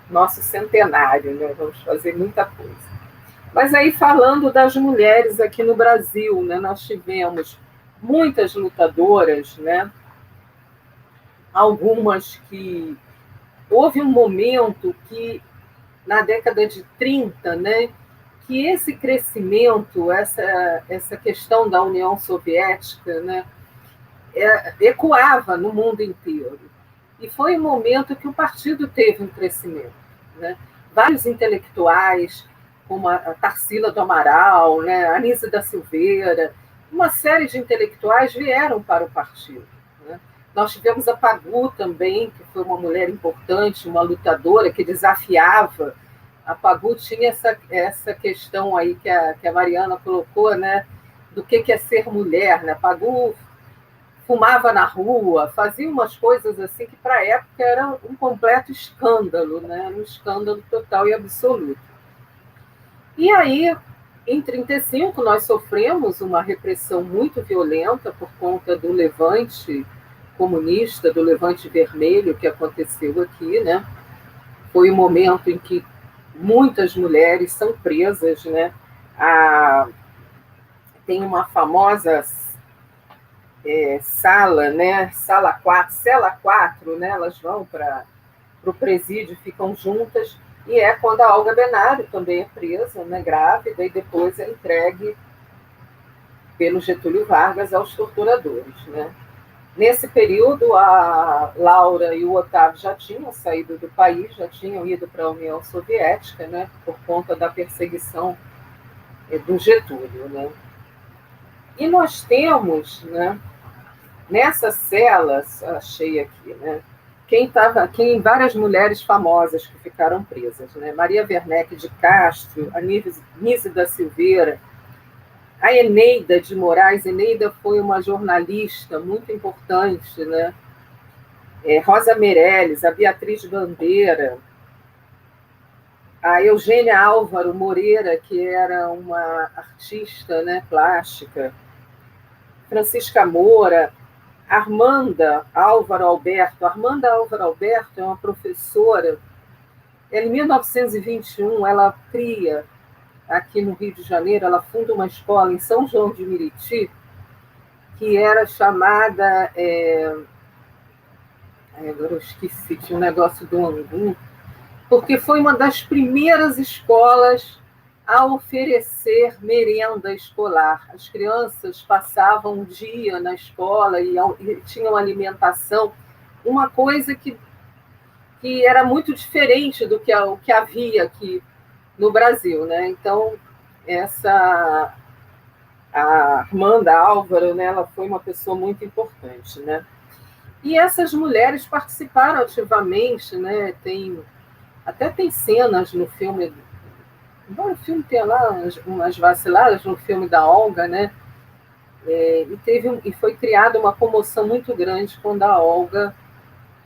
nosso centenário, né? Vamos fazer muita coisa. Mas aí, falando das mulheres aqui no Brasil, né, nós tivemos muitas lutadoras, né? Algumas que... Houve um momento que, na década de 30, né, que esse crescimento, essa questão da União Soviética, né, ecoava no mundo inteiro. E foi um momento que o partido teve um crescimento, né? Vários intelectuais, como a Tarsila do Amaral, né, a Anísia da Silveira, uma série de intelectuais vieram para o partido, né? Nós tivemos a Pagu também, que foi uma mulher importante, uma lutadora que desafiava. A Pagu tinha essa questão aí que a Mariana colocou, né, do que é ser mulher, né? A Pagu fumava na rua, fazia umas coisas assim que, para a época, era um completo escândalo, né? Um escândalo total e absoluto. E aí, em 1935, nós sofremos uma repressão muito violenta por conta do levante comunista, do levante vermelho que aconteceu aqui, né? Foi um momento em que muitas mulheres são presas, né? Tem uma famosa sala, né? Cela 4, né? Elas vão para o presídio, ficam juntas, e é quando a Olga Benário também é presa, né? Grávida, e depois é entregue pelo Getúlio Vargas aos torturadores, né? Nesse período, a Laura e o Otávio já tinham saído do país, já tinham ido para a União Soviética, né, por conta da perseguição do Getúlio, né? E nós temos, né, nessas celas, achei aqui, né, várias mulheres famosas que ficaram presas, né? Maria Werneck de Castro, Anísia da Silveira, a Eneida de Moraes. Eneida foi uma jornalista muito importante, né? Rosa Meirelles, a Beatriz Bandeira, a Eugênia Álvaro Moreira, que era uma artista, né, plástica, Francisca Moura, Armanda Álvaro Alberto. Armanda Álvaro Alberto é uma professora. Em 1921, ela cria, aqui no Rio de Janeiro, ela funda uma escola em São João de Meriti, que era chamada... agora eu esqueci, tinha um negócio do Angu, porque foi uma das primeiras escolas a oferecer merenda escolar. As crianças passavam um dia na escola e tinham alimentação, uma coisa que era muito diferente do que havia aqui no Brasil, né? Então, a Armanda Álvaro, né, ela foi uma pessoa muito importante, né? E essas mulheres participaram ativamente, né? Até tem cenas no filme, embora o filme tenha lá umas vaciladas no filme da Olga, né? E foi criada uma comoção muito grande quando a Olga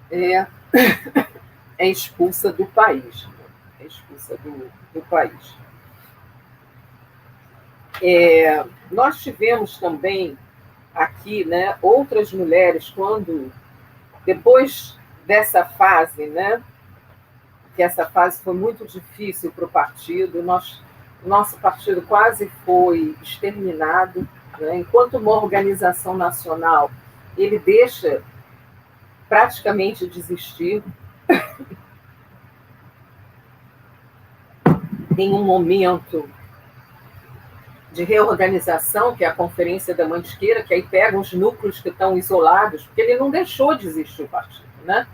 é expulsa do país, né? É expulsa do país. Nós tivemos também aqui, né, outras mulheres, quando, depois dessa fase, né, que essa fase foi muito difícil para o partido, o nosso partido quase foi exterminado, né, enquanto uma organização nacional, ele deixa praticamente de existir. Tem um momento de reorganização, que é a Conferência da Mantiqueira, que aí pega os núcleos que estão isolados, porque ele não deixou de existir o partido, né?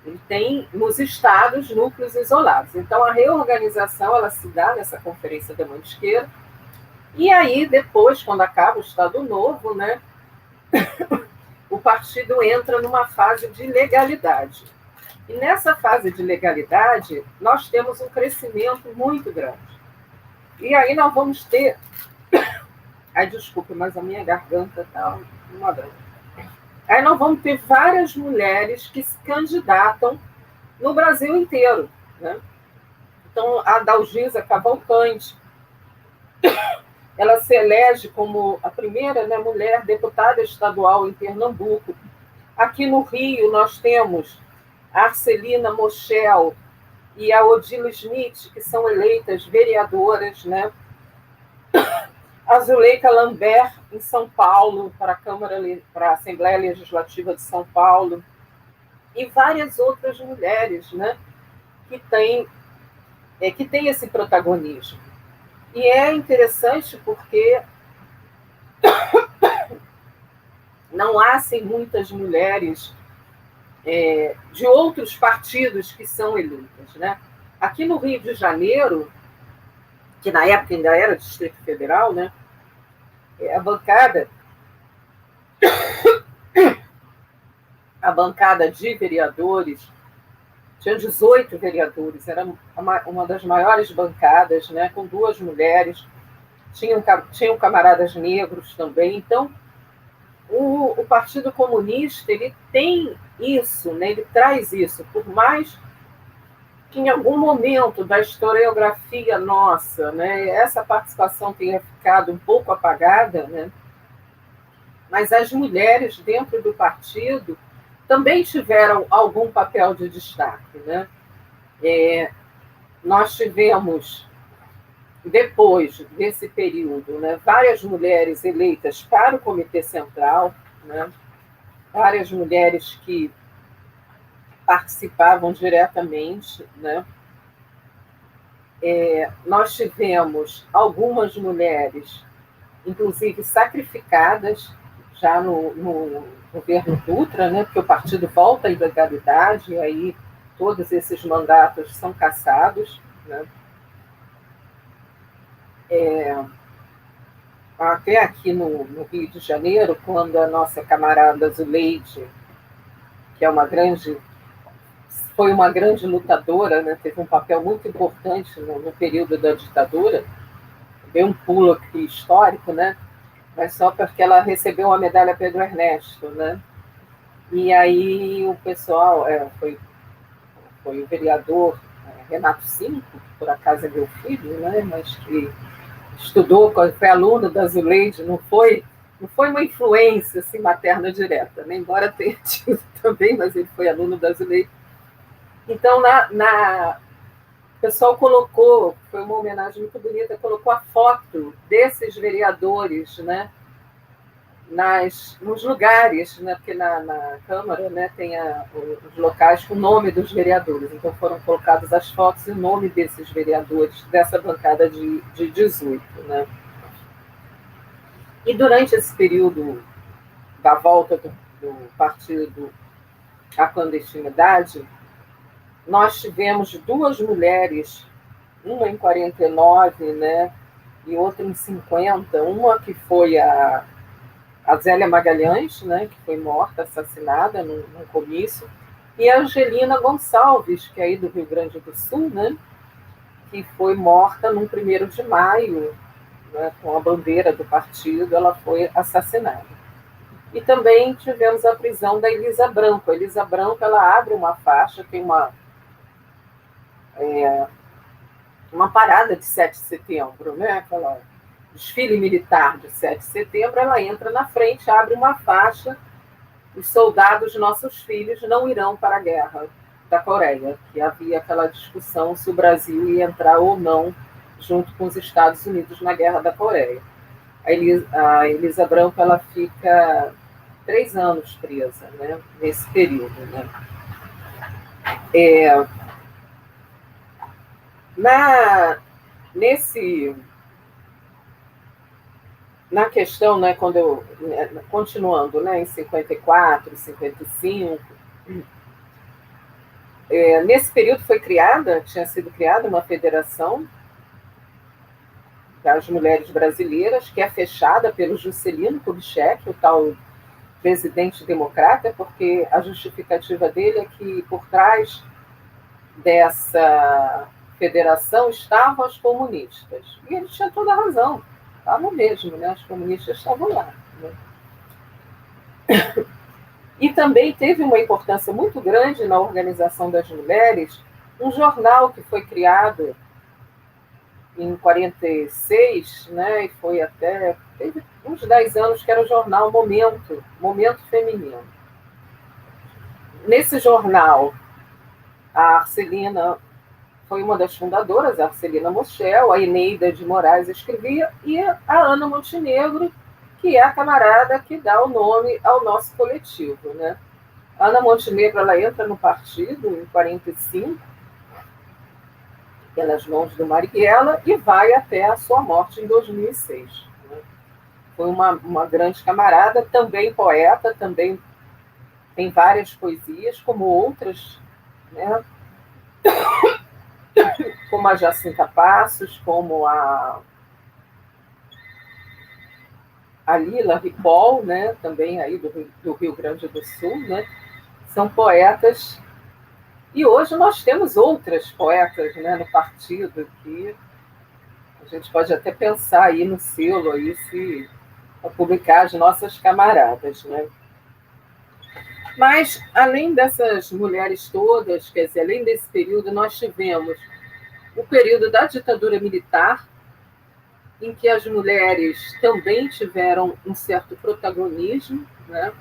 Ele tem, nos estados, núcleos isolados. Então, a reorganização ela se dá nessa Conferência da Mantiqueira, e aí, depois, quando acaba o Estado Novo, né, o partido entra numa fase de legalidade. E nessa fase de legalidade, nós temos um crescimento muito grande. E aí nós vamos ter... Ai, desculpe, mas a minha garganta está uma grande. Aí nós vamos ter várias mulheres que se candidatam no Brasil inteiro, né? Então, a Dalgisa Cavalcante, ela se elege como a primeira, né, mulher deputada estadual em Pernambuco. Aqui no Rio, nós temos a Arcelina Moschel e a Odila Smith, que são eleitas vereadoras, né? A Zuleika Lambert, em São Paulo, para a Assembleia Legislativa de São Paulo, e várias outras mulheres, né, que têm esse protagonismo. E é interessante porque não há, assim, muitas mulheres de outros partidos que são eleitas, né? Aqui no Rio de Janeiro, que na época ainda era Distrito Federal, né, a bancada de vereadores, tinha 18 vereadores, era uma das maiores bancadas, né, com 2 mulheres, tinham camaradas negros também. Então, o Partido Comunista, ele tem isso, né, ele traz isso, por mais que em algum momento da historiografia nossa, né, essa participação tenha ficado um pouco apagada, né, mas as mulheres dentro do partido também tiveram algum papel de destaque, né? Nós tivemos, depois desse período, né, várias mulheres eleitas para o Comitê Central, né, várias mulheres que participavam diretamente, né? Nós tivemos algumas mulheres, inclusive sacrificadas, já no governo Dutra, né? Porque o partido volta à ilegalidade, e aí todos esses mandatos são cassados, né? Até aqui no Rio de Janeiro, quando a nossa camarada Zuleide, que foi uma grande lutadora, né? Teve um papel muito importante no período da ditadura, deu um pulo aqui histórico, né? Mas só porque ela recebeu a medalha Pedro Ernesto, né? E aí o pessoal, foi o vereador Renato Cinco, que por acaso é meu filho, né? Mas que estudou, foi aluno da Zuleide, não foi uma influência assim, materna direta, né? Embora tenha tido também, mas ele foi aluno da Zuleide. Então, o pessoal colocou, foi uma homenagem muito bonita, colocou a foto desses vereadores, né, nos lugares, né, porque na Câmara, né, tem os locais com o nome dos vereadores, então foram colocadas as fotos e o nome desses vereadores, dessa bancada de 18. Né. E durante esse período da volta do partido à clandestinidade, nós tivemos 2 mulheres, uma em 49, né, e outra em 50, uma que foi a Zélia Magalhães, né, que foi morta, assassinada num comício, e a Angelina Gonçalves, que é aí do Rio Grande do Sul, né, que foi morta no 1º de maio, né, com a bandeira do partido, ela foi assassinada. E também tivemos a prisão da Elisa Branco. A Elisa Branco, ela abre uma faixa, tem uma parada de 7 de setembro, né? Aquela desfile militar de 7 de setembro, ela entra na frente, abre uma faixa, os soldados, nossos filhos, não irão para a guerra da Coreia, que havia aquela discussão se o Brasil ia entrar ou não junto com os Estados Unidos na guerra da Coreia. A Elisa Branco, ela fica 3 anos presa, né, nesse período, né. Na questão, né, continuando, né, em 54, 55, nesse período tinha sido criada uma federação das mulheres brasileiras, que é fechada pelo Juscelino Kubitschek, o tal presidente democrata, porque a justificativa dele é que por trás dessa federação estavam as comunistas. E eles tinham toda a razão, estavam mesmo, né? As comunistas estavam lá. Né? E também teve uma importância muito grande na organização das mulheres um jornal que foi criado em 46, né, e foi até teve uns 10 anos, que era o jornal Momento Feminino. Nesse jornal, a Arcelina foi uma das fundadoras, a Arcelina Moschel, a Eneida de Moraes escrevia, e a Ana Montenegro, que é a camarada que dá o nome ao nosso coletivo. Né? A Ana Montenegro, ela entra no partido em 45, pelas mãos do Marighella, e vai até a sua morte em 2006. Né? Foi uma grande camarada, também poeta, também tem várias poesias, como outras, né? Como a Jacinta Passos, como a Lila Ripoll, né? Também aí do Rio Grande do Sul, né? São poetas. E hoje nós temos outras poetas, né, no partido, que a gente pode até pensar aí no selo, aí, se a publicar as nossas camaradas. Né? Mas, além dessas mulheres todas, quer dizer, além desse período, nós tivemos o período da ditadura militar, em que as mulheres também tiveram um certo protagonismo. Né?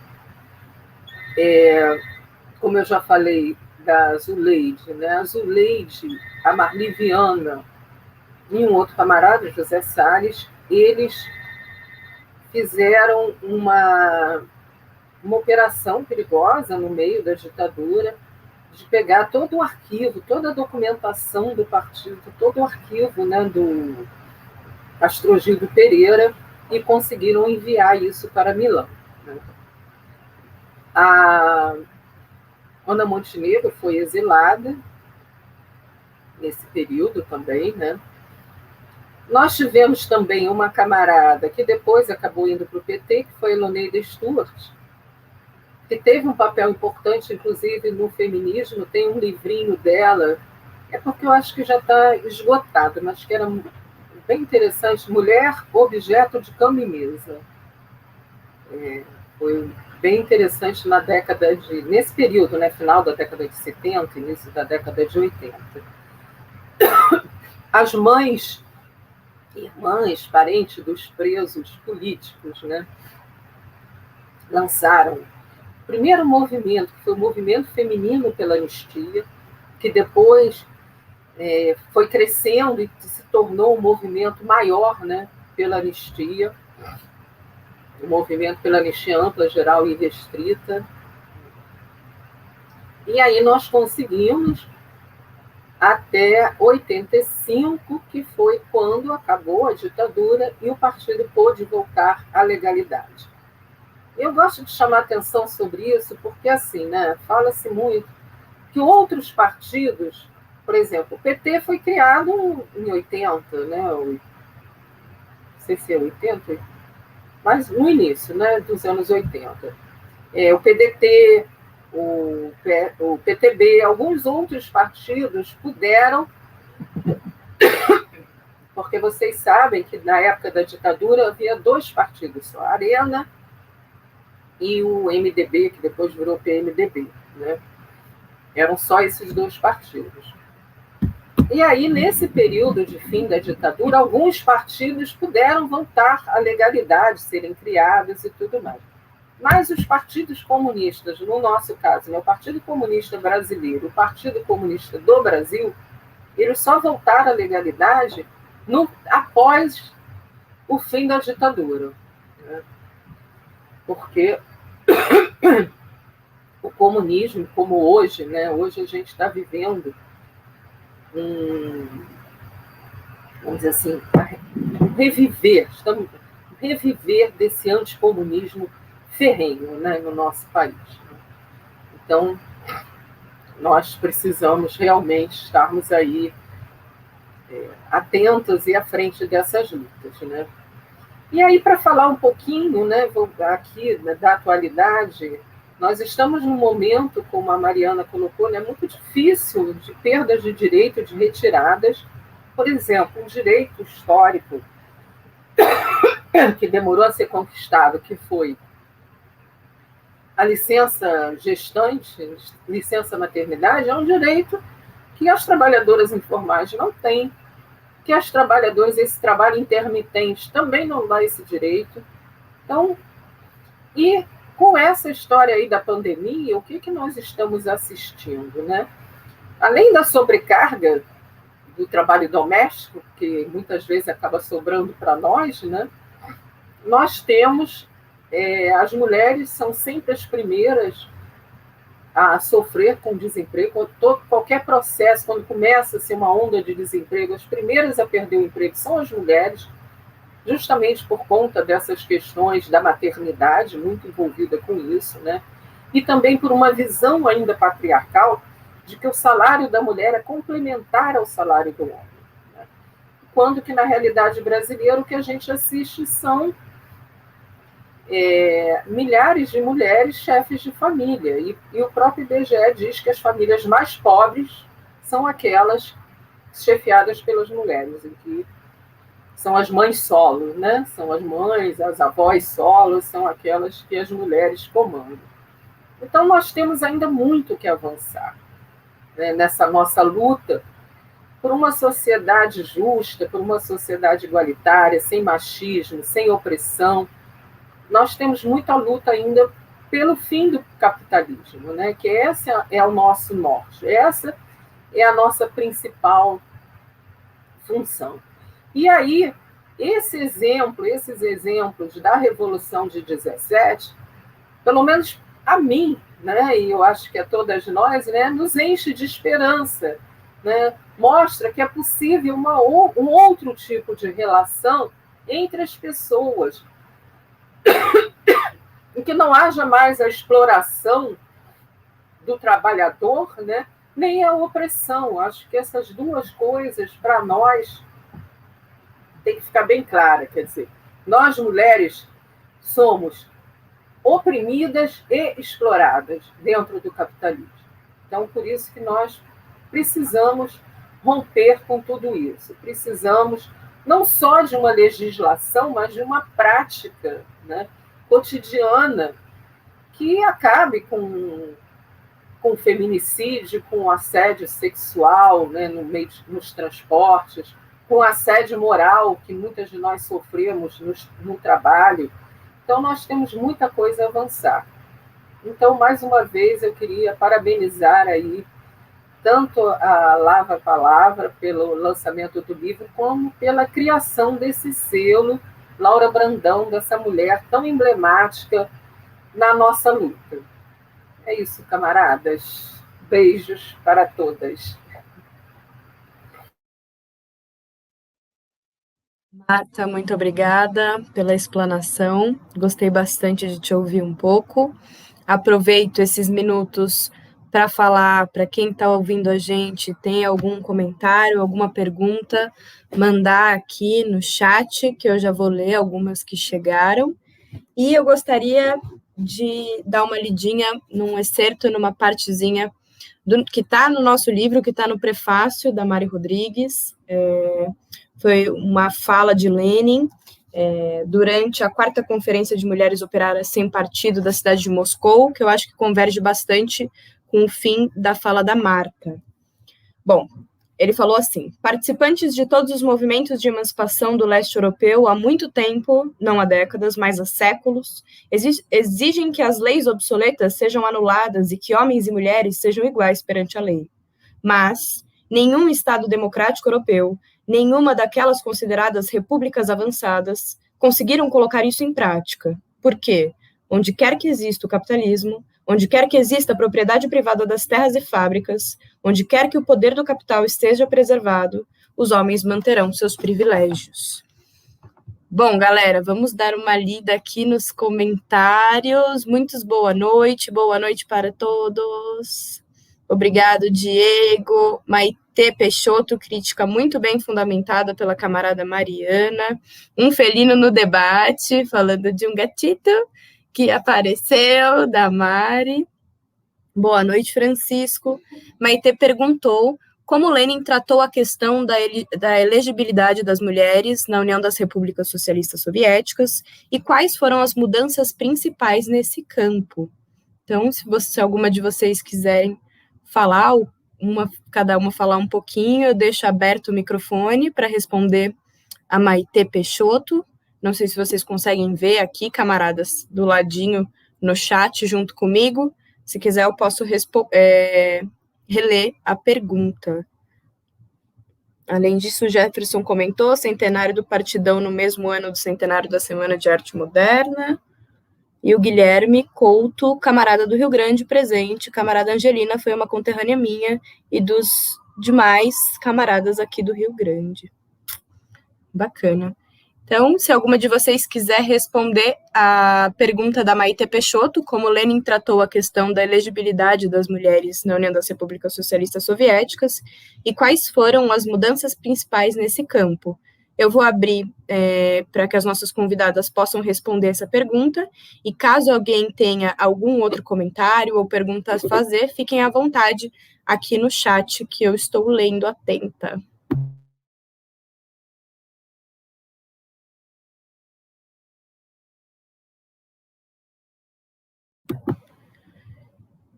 Como eu já falei, da Zuleide, né? A Zuleide, a Marli Viana e um outro camarada, José Salles, eles fizeram uma operação perigosa no meio da ditadura, de pegar todo o arquivo, toda a documentação do partido, todo o arquivo, né, do Astrogildo Pereira, e conseguiram enviar isso para Milão. Né? A Ana Montenegro foi exilada nesse período também, né? Nós tivemos também uma camarada que depois acabou indo para o PT, que foi a Eloneida Stuart, que teve um papel importante, inclusive, no feminismo. Tem um livrinho dela, é porque eu acho que já está esgotado, mas que era bem interessante, Mulher, Objeto de Cama e Mesa. Foi bem interessante nesse período, né, final da década de 70, início da década de 80. As mães, irmãs, parentes dos presos políticos, né, lançaram o primeiro movimento, que foi o Movimento Feminino pela Anistia, que depois foi crescendo e se tornou um movimento maior, né, pela anistia, o movimento pela anistia ampla, geral e restrita. E aí nós conseguimos até 85, que foi quando acabou a ditadura e o partido pôde voltar à legalidade. Eu gosto de chamar atenção sobre isso porque, assim, né, fala-se muito que outros partidos, por exemplo, o PT foi criado em 80, né, não sei se é 80, mas no início, né, dos anos 80. O PDT, o PTB, alguns outros partidos puderam, porque vocês sabem que na época da ditadura havia 2 partidos só, a Arena e o MDB, que depois virou PMDB. Né? Eram só esses 2 partidos. E aí, nesse período de fim da ditadura, alguns partidos puderam voltar à legalidade, serem criados e tudo mais. Mas os partidos comunistas, no nosso caso, né, o Partido Comunista Brasileiro, o Partido Comunista do Brasil, eles só voltaram à legalidade após o fim da ditadura. Né? Porque o comunismo, como hoje, né, hoje a gente está vivendo vamos dizer assim, reviver desse anticomunismo ferrenho, né, no nosso país. Então, nós precisamos realmente estarmos aí atentos e à frente dessas lutas. Né? E aí, para falar um pouquinho, né, aqui da atualidade, Nós estamos num momento, como a Mariana colocou, né, muito difícil de perdas de direito, de retiradas. Por exemplo, um direito histórico que demorou a ser conquistado, que foi a licença gestante, licença maternidade, é um direito que as trabalhadoras informais não têm, que as trabalhadoras, esse trabalho intermitente, também não dá esse direito. Então, e com essa história aí da pandemia, o que nós estamos assistindo, né? Além da sobrecarga do trabalho doméstico, que muitas vezes acaba sobrando para nós, né? Nós temos, as mulheres são sempre as primeiras a sofrer com desemprego. Qualquer processo, quando começa a ser uma onda de desemprego, as primeiras a perder o emprego são as mulheres, justamente por conta dessas questões da maternidade, muito envolvida com isso, né? E também por uma visão ainda patriarcal de que o salário da mulher é complementar ao salário do homem, né? Quando que, na realidade brasileira, o que a gente assiste são milhares de mulheres chefes de família, e o próprio IBGE diz que as famílias mais pobres são aquelas chefiadas pelas mulheres, em que são as mães solos, né? São as mães, as avós solos, são aquelas que as mulheres comandam. Então, nós temos ainda muito que avançar, né, nessa nossa luta por uma sociedade justa, por uma sociedade igualitária, sem machismo, sem opressão. Nós temos muita luta ainda pelo fim do capitalismo, né? Que esse é o nosso norte, essa é a nossa principal função. E aí, esses exemplos da Revolução de 17, pelo menos a mim, né, e eu acho que a todas nós, né, nos enche de esperança, né? Mostra que é possível um outro tipo de relação entre as pessoas, em que não haja mais a exploração do trabalhador, né, nem a opressão. Acho que essas duas coisas, para nós, tem que ficar bem clara. Quer dizer, nós, mulheres, somos oprimidas e exploradas dentro do capitalismo. Então, por isso que nós precisamos romper com tudo isso. Precisamos não só de uma legislação, mas de uma prática, né, cotidiana, que acabe com o feminicídio, com o assédio sexual, né, nos transportes, com o assédio moral que muitas de nós sofremos no trabalho. Então, nós temos muita coisa a avançar. Então, mais uma vez, eu queria parabenizar aí tanto a Lava Palavra pelo lançamento do livro, como pela criação desse selo Laura Brandão, dessa mulher tão emblemática na nossa luta. É isso, camaradas. Beijos para todas. Marta, muito obrigada pela explanação. Gostei bastante de te ouvir um pouco. Aproveito esses minutos para falar para quem está ouvindo a gente, tem algum comentário, alguma pergunta, mandar aqui no chat, que eu já vou ler algumas que chegaram. E eu gostaria de dar uma lidinha num excerto, numa partezinha que está no nosso livro, que está no prefácio da Mari Rodrigues. Foi uma fala de Lenin durante a 4ª Conferência de Mulheres Operárias Sem Partido da cidade de Moscou, que eu acho que converge bastante com o fim da fala da Marta. Bom, ele falou assim: participantes de todos os movimentos de emancipação do leste europeu há muito tempo, não há décadas, mas há séculos, exigem que as leis obsoletas sejam anuladas e que homens e mulheres sejam iguais perante a lei. Mas nenhum Estado democrático europeu, nenhuma daquelas consideradas repúblicas avançadas, conseguiram colocar isso em prática. Por quê? Onde quer que exista o capitalismo, onde quer que exista a propriedade privada das terras e fábricas, onde quer que o poder do capital esteja preservado, os homens manterão seus privilégios. Bom, galera, vamos dar uma lida aqui nos comentários. Muitos boa noite para todos. Obrigado, Diego. Maite Peixoto, crítica muito bem fundamentada pela camarada Mariana. Um felino no debate, falando de um gatito. que apareceu, da Mari. Boa noite, Francisco. Maite perguntou como Lenin tratou a questão da elegibilidade das mulheres na União das Repúblicas Socialistas Soviéticas e quais foram as mudanças principais nesse campo. Então, se alguma de vocês quiserem falar, cada uma falar um pouquinho, eu deixo aberto o microfone para responder a Maite Peixoto. Não sei se vocês conseguem ver aqui, camaradas, do ladinho no chat junto comigo. Se quiser, eu posso reler a pergunta. Além disso, o Jefferson comentou, centenário do Partidão no mesmo ano do centenário da Semana de Arte Moderna. E o Guilherme Couto, camarada do Rio Grande, presente. Camarada Angelina foi uma conterrânea minha e dos demais camaradas aqui do Rio Grande. Bacana. Então, se alguma de vocês quiser responder a pergunta da Maite Peixoto, como Lenin tratou a questão da elegibilidade das mulheres na União das Repúblicas Socialistas Soviéticas e quais foram as mudanças principais nesse campo. Eu vou abrir para que as nossas convidadas possam responder essa pergunta, e caso alguém tenha algum outro comentário ou pergunta a fazer, fiquem à vontade aqui no chat, que eu estou lendo atenta.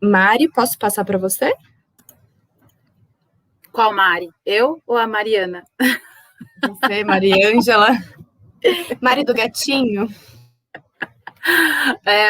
Mari, posso passar para você? Qual Mari? Eu ou a Mariana? Você, Mariângela. Mari do gatinho.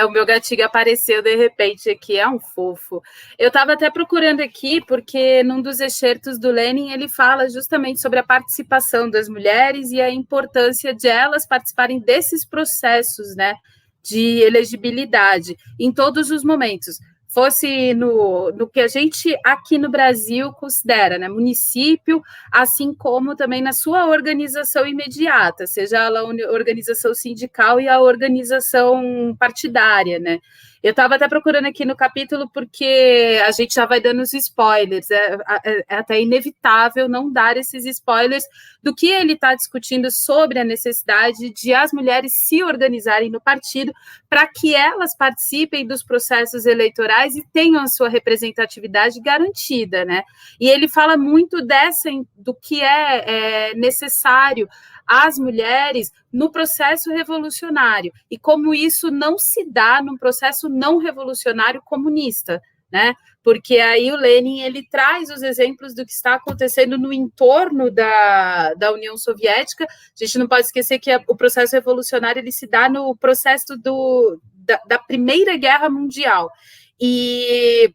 O meu gatinho apareceu de repente aqui, é um fofo. Eu estava até procurando aqui, porque num dos excertos do Lenin, ele fala justamente sobre a participação das mulheres e a importância de elas participarem desses processos, né, de elegibilidade, em todos os momentos. Fosse no que a gente aqui no Brasil considera, né, município, assim como também na sua organização imediata, seja a organização sindical e a organização partidária, né? Eu estava até procurando aqui no capítulo porque a gente já vai dando os spoilers, é até inevitável não dar esses spoilers do que ele está discutindo sobre a necessidade de as mulheres se organizarem no partido para que elas participem dos processos eleitorais e tenham a sua representatividade garantida, né? E ele fala muito do que é necessário às mulheres no processo revolucionário e como isso não se dá num processo não revolucionário comunista, né? Porque aí o Lenin ele traz os exemplos do que está acontecendo no entorno da União Soviética. A gente não pode esquecer que o processo revolucionário ele se dá no processo da Primeira Guerra Mundial. E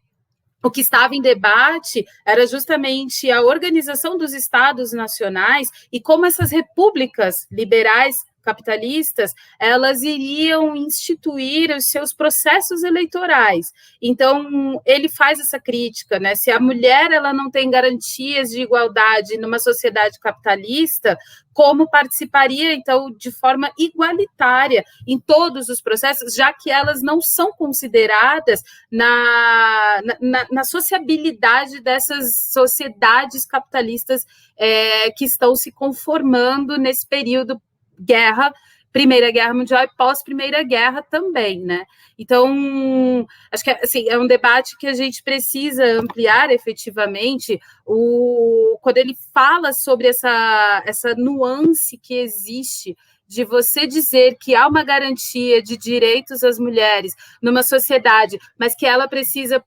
o que estava em debate era justamente a organização dos estados nacionais e como essas repúblicas liberais capitalistas, elas iriam instituir os seus processos eleitorais. Então, ele faz essa crítica, né? Se a mulher ela não tem garantias de igualdade numa sociedade capitalista, como participaria, então, de forma igualitária em todos os processos, já que elas não são consideradas na sociabilidade dessas sociedades capitalistas que estão se conformando nesse período Primeira Guerra Mundial e pós-Primeira Guerra também, né? Então, acho que assim, é um debate que a gente precisa ampliar efetivamente, quando ele fala sobre essa nuance que existe de você dizer que há uma garantia de direitos às mulheres numa sociedade, mas que ela precisa,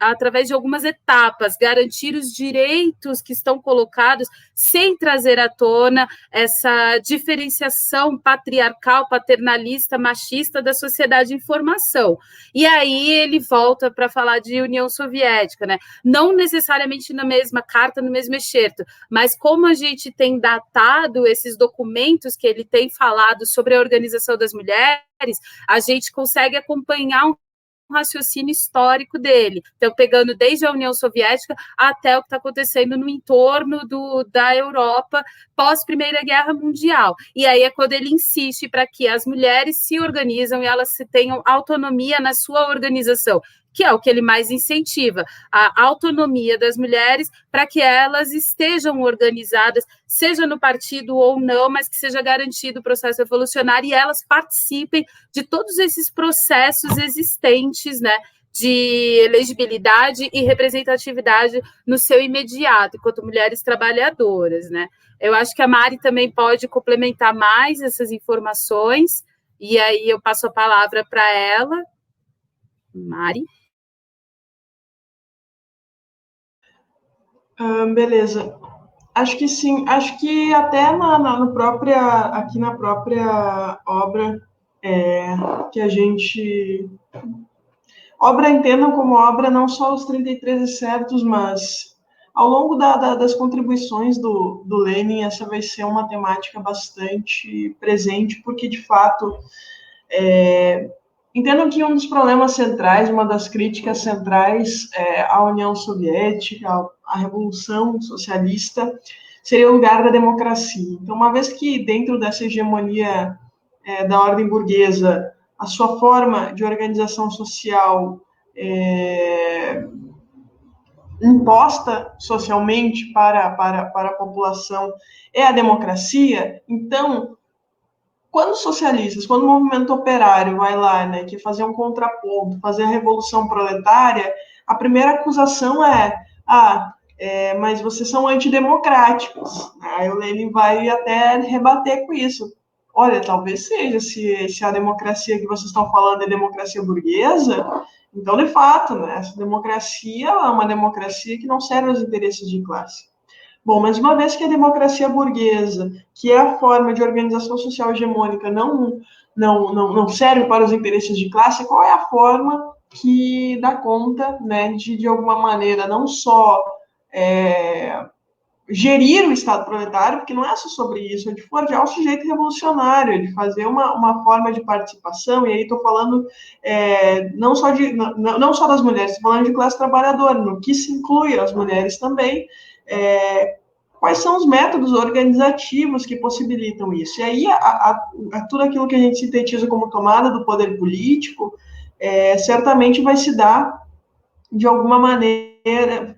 através de algumas etapas, garantir os direitos que estão colocados sem trazer à tona essa diferenciação patriarcal, paternalista, machista da sociedade em formação. E aí ele volta para falar de União Soviética, né? Não necessariamente na mesma carta, no mesmo excerto, mas como a gente tem datado esses documentos que ele tem falado sobre a organização das mulheres, a gente consegue acompanhar um raciocínio histórico dele. Então, pegando desde a União Soviética até o que está acontecendo no entorno da Europa pós-Primeira Guerra Mundial. E aí é quando ele insiste para que as mulheres se organizam e elas tenham autonomia na sua organização, que é o que ele mais incentiva, a autonomia das mulheres para que elas estejam organizadas, seja no partido ou não, mas que seja garantido o processo revolucionário e elas participem de todos esses processos existentes, né, de elegibilidade e representatividade no seu imediato, enquanto mulheres trabalhadoras, né? Eu acho que a Mari também pode complementar mais essas informações, e aí eu passo a palavra para ela. Mari? Beleza. Acho que sim. Acho que até aqui na própria obra que a gente... Obra, entendam como obra não só os 33 excertos, mas ao longo das contribuições do Lenin, essa vai ser uma temática bastante presente, porque, de fato, entendam que um dos problemas centrais, uma das críticas centrais à União Soviética, à Revolução Socialista, seria o lugar da democracia. Então, uma vez que dentro dessa hegemonia da ordem burguesa, a sua forma de organização social imposta socialmente para a população é a democracia, então, quando os socialistas, quando o movimento operário vai lá, né, que fazer um contraponto, fazer a revolução proletária, a primeira acusação mas vocês são antidemocráticos. Aí o Lenin vai até rebater com isso. Olha, talvez seja, se a democracia que vocês estão falando é democracia burguesa, então, de fato, né, essa democracia é uma democracia que não serve aos interesses de classe. Bom, mas uma vez que a democracia burguesa, que é a forma de organização social hegemônica, não serve para os interesses de classe, qual é a forma que dá conta, né, de alguma maneira, não só gerir o Estado proletário, porque não é só sobre isso, é de forjar o sujeito revolucionário, é de fazer uma forma de participação, e aí estou falando não só das mulheres, estou falando de classe trabalhadora, no que se inclui as mulheres também, quais são os métodos organizativos que possibilitam isso. E aí, tudo aquilo que a gente sintetiza como tomada do poder político, certamente vai se dar, de alguma maneira,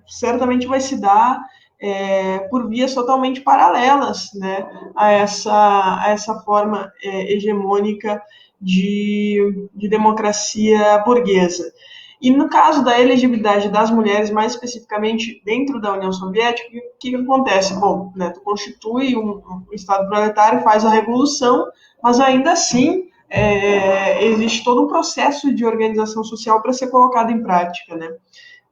por vias totalmente paralelas, né, a essa forma hegemônica de democracia burguesa. E no caso da elegibilidade das mulheres, mais especificamente dentro da União Soviética, o que acontece? Bom, né, tu constitui um Estado proletário, faz a revolução, mas ainda assim existe todo um processo de organização social para ser colocado em prática, né?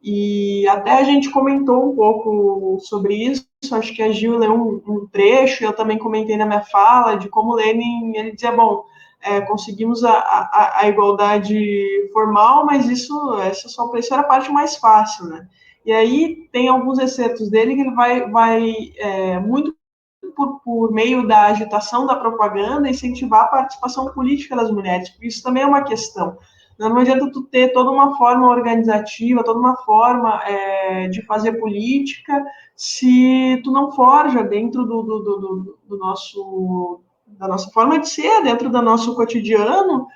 E até a gente comentou um pouco sobre isso, acho que a Gil leu um trecho, eu também comentei na minha fala, de como Lenin, ele dizia, bom, conseguimos a igualdade formal, mas isso era a parte mais fácil, né? E aí tem alguns excertos dele que ele vai muito por meio da agitação, da propaganda, incentivar a participação política das mulheres, porque isso também é uma questão. Não adianta tu ter toda uma forma organizativa, toda uma forma de fazer política, se tu não forja dentro da nossa forma de ser, dentro do nosso cotidiano,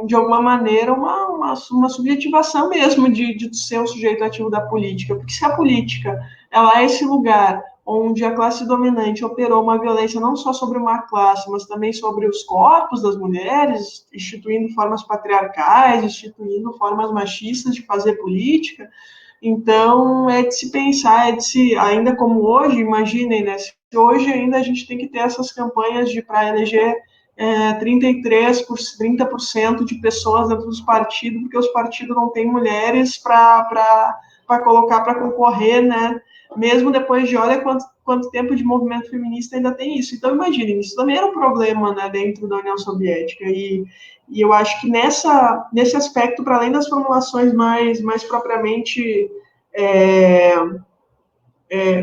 de alguma maneira, uma subjetivação mesmo de ser um sujeito ativo da política. Porque se a política ela é esse lugar onde a classe dominante operou uma violência não só sobre uma classe, mas também sobre os corpos das mulheres, instituindo formas patriarcais, instituindo formas machistas de fazer política. Então, é de se pensar, ainda como hoje, imaginem, né, se hoje ainda a gente tem que ter essas campanhas para eleger 30% de pessoas dentro dos partidos, porque os partidos não têm mulheres para colocar para concorrer, né? Mesmo depois de olha quanto tempo de movimento feminista ainda tem isso. Então, imaginem, isso também era um problema, né, dentro da União Soviética. E eu acho que nesse aspecto, para além das formulações mais propriamente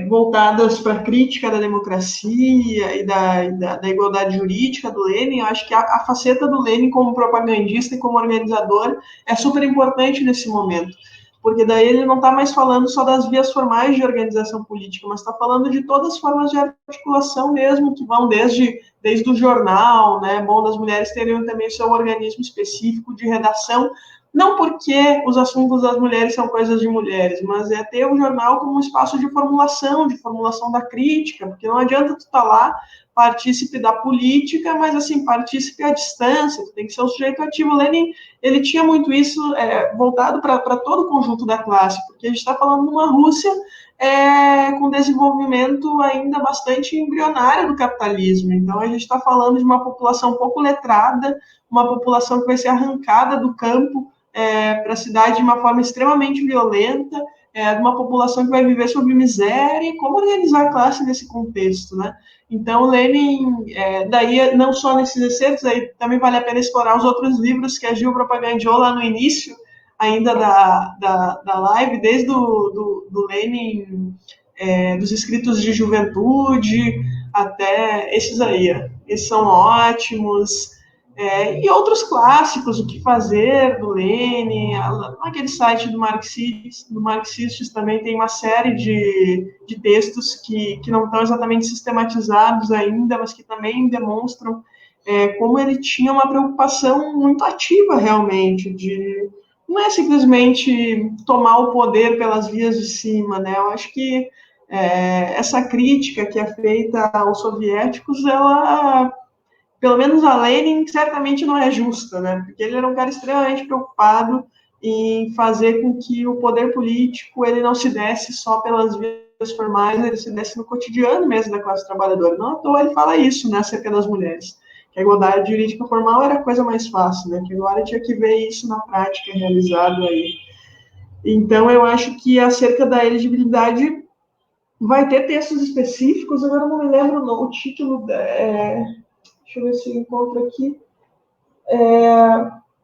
voltadas para a crítica da democracia e da igualdade jurídica do Lenin, eu acho que a faceta do Lenin como propagandista e como organizador é super importante nesse momento, porque daí ele não está mais falando só das vias formais de organização política, mas está falando de todas as formas de articulação mesmo, que vão desde o jornal, né, bom das mulheres terem também seu organismo específico de redação, não porque os assuntos das mulheres são coisas de mulheres, mas é ter o jornal como um espaço de formulação da crítica, porque não adianta tu estar lá, partícipe da política, mas, assim, partícipe à distância, tu tem que ser um sujeito ativo. Lenin, ele tinha muito isso voltado para todo o conjunto da classe, porque a gente está falando de uma Rússia com desenvolvimento ainda bastante embrionário do capitalismo. Então, a gente está falando de uma população pouco letrada, uma população que vai ser arrancada do campo para a cidade de uma forma extremamente violenta, de uma população que vai viver sob miséria, e como organizar a classe nesse contexto, né? Então, Lenin, daí, não só nesses excertos, aí também vale a pena explorar os outros livros que a Gil propagandeou lá no início, ainda da live, desde do Lenin, dos escritos de juventude, até esses aí. Esses são ótimos. E outros clássicos, O que Fazer, do Lenin, naquele site do Marxistas também tem uma série de textos que não estão exatamente sistematizados ainda, mas que também demonstram como ele tinha uma preocupação muito ativa, realmente, não é simplesmente tomar o poder pelas vias de cima, né? Eu acho que essa crítica que é feita aos soviéticos, ela, pelo menos a Lenin, certamente não é justa, né? Porque ele era um cara extremamente preocupado em fazer com que o poder político ele não se desse só pelas vias formais, ele se desse no cotidiano mesmo da classe trabalhadora. Não à toa ele fala isso, né, acerca das mulheres. Que a igualdade jurídica formal era a coisa mais fácil, né? Que agora tinha que ver isso na prática realizado aí. Então, eu acho que acerca da elegibilidade vai ter textos específicos, agora eu não me lembro o título, deixa eu ver se eu encontro aqui.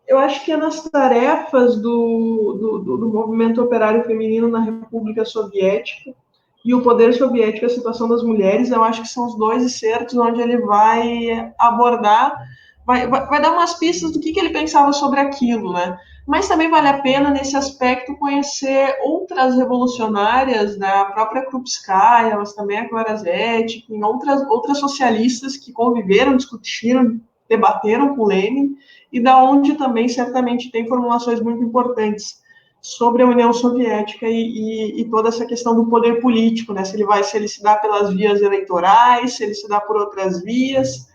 Eu acho que é nas tarefas do movimento operário feminino na República Soviética e o poder soviético, a situação das mulheres. Eu acho que são os dois excertos onde ele vai abordar, vai dar umas pistas do que ele pensava sobre aquilo, né? Mas também vale a pena, nesse aspecto, conhecer outras revolucionárias, né? A própria Krupskaya, mas também a Clara Zetkin, outras socialistas que conviveram, discutiram, debateram com Lenin, e da onde também certamente tem formulações muito importantes sobre a União Soviética e toda essa questão do poder político, né? Se ele se dá pelas vias eleitorais, se ele se dá por outras vias.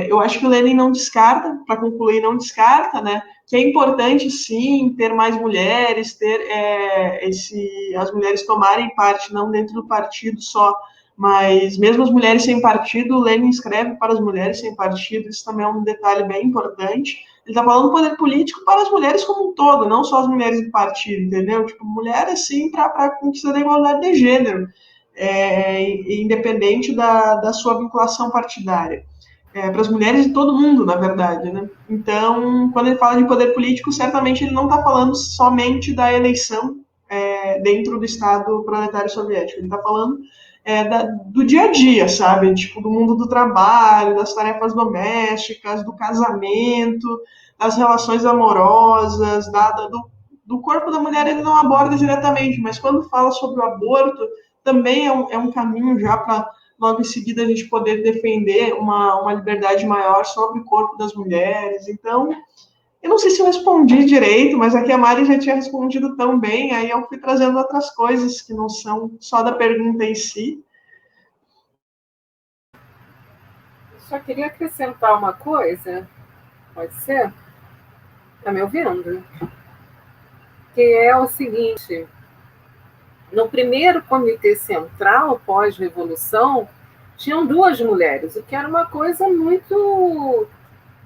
Eu acho que o Lenin não descarta, para concluir, não descarta, né? Que é importante, sim, ter mais mulheres, as mulheres tomarem parte, não dentro do partido só, mas mesmo as mulheres sem partido, o Lenin escreve para as mulheres sem partido, isso também é um detalhe bem importante. Ele está falando do poder político para as mulheres como um todo, não só as mulheres do partido, entendeu? Tipo, mulher, assim, para a conquista da igualdade de gênero, independente da sua vinculação partidária. Para as mulheres de todo mundo, na verdade, né? Então, quando ele fala de poder político, certamente ele não está falando somente da eleição dentro do Estado proletário soviético, ele está falando do dia a dia, sabe? Tipo, do mundo do trabalho, das tarefas domésticas, do casamento, das relações amorosas, do corpo da mulher ele não aborda diretamente, mas quando fala sobre o aborto, também é um caminho já para logo em seguida a gente poder defender uma liberdade maior sobre o corpo das mulheres. Então, eu não sei se eu respondi direito, mas aqui a Mari já tinha respondido tão bem, aí eu fui trazendo outras coisas que não são só da pergunta em si. Só queria acrescentar uma coisa, pode ser? Está me ouvindo? Que é o seguinte, no primeiro comitê central, pós-revolução, tinham 2 mulheres, o que era uma coisa muito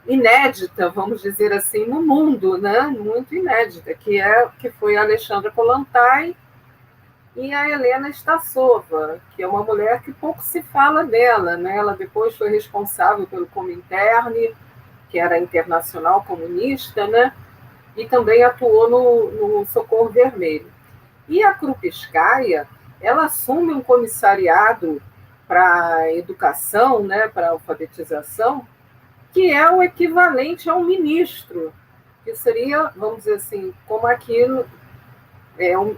inédita, vamos dizer assim, no mundo, né? Muito inédita, que foi a Alexandra Kollontai e a Helena Stassova, que é uma mulher que pouco se fala dela, né? Ela depois foi responsável pelo Comintern, que era internacional comunista, né? E também atuou no Socorro Vermelho. E a Krupskaya, ela assume um comissariado para a educação, né, para a alfabetização, que é o equivalente a um ministro, que seria, vamos dizer assim, como aquilo,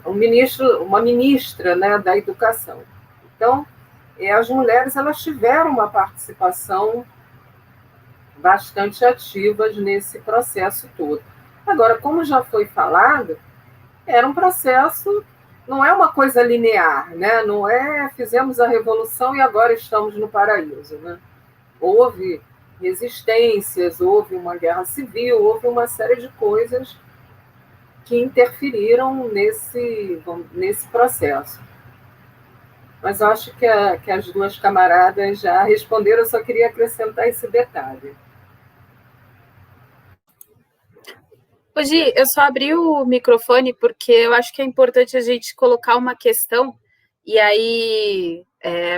um ministro, uma ministra, né, da educação. Então, as mulheres elas tiveram uma participação bastante ativa nesse processo todo. Agora, como já foi falado, era um processo, não é uma coisa linear, né? Não é fizemos a revolução e agora estamos no paraíso, né? Houve resistências, houve uma guerra civil, houve uma série de coisas que interferiram nesse processo. Mas eu acho que as duas camaradas já responderam, eu só queria acrescentar esse detalhe. Gi, eu só abri o microfone porque eu acho que é importante a gente colocar uma questão e aí,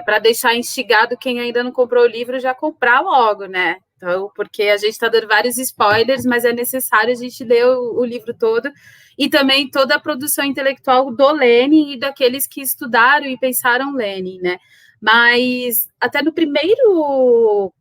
para deixar instigado quem ainda não comprou o livro, já comprar logo, né? Então, porque a gente está dando vários spoilers, mas é necessário a gente ler o livro todo e também toda a produção intelectual do Lenin e daqueles que estudaram e pensaram Lenin, né? Mas até no primeiro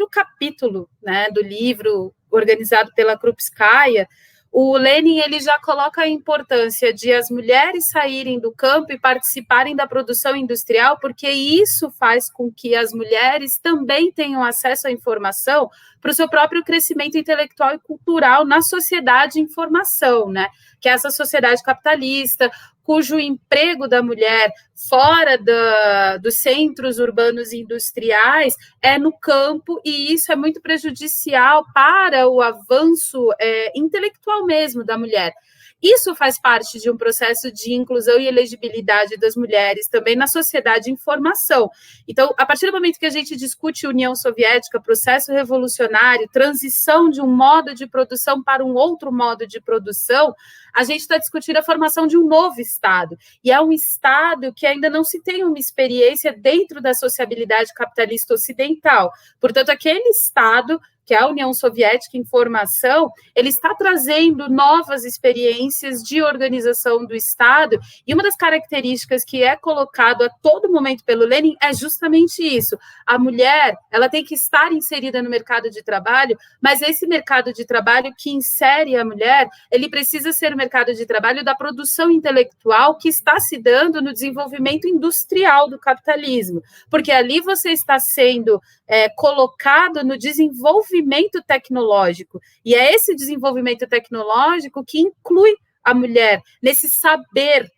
capítulo, né, do livro organizado pela Krupskaya, o Lenin ele já coloca a importância de as mulheres saírem do campo e participarem da produção industrial, porque isso faz com que as mulheres também tenham acesso à informação para o seu próprio crescimento intelectual e cultural na sociedade em formação, né? Que é essa sociedade capitalista, cujo emprego da mulher fora dos centros urbanos industriais é no campo, e isso é muito prejudicial para o avanço intelectual mesmo da mulher. Isso faz parte de um processo de inclusão e elegibilidade das mulheres também na sociedade em formação. Então, a partir do momento que a gente discute União Soviética, processo revolucionário, transição de um modo de produção para um outro modo de produção, a gente está discutindo a formação de um novo Estado. E é um Estado que ainda não se tem uma experiência dentro da sociabilidade capitalista ocidental. Portanto, aquele Estado que é a União Soviética em formação, ele está trazendo novas experiências de organização do Estado, e uma das características que é colocado a todo momento pelo Lenin é justamente isso. A mulher, ela tem que estar inserida no mercado de trabalho, mas esse mercado de trabalho que insere a mulher, ele precisa ser o mercado de trabalho da produção intelectual que está se dando no desenvolvimento industrial do capitalismo, porque ali você está sendo colocado no desenvolvimento tecnológico, e é esse desenvolvimento tecnológico que inclui a mulher nesse saber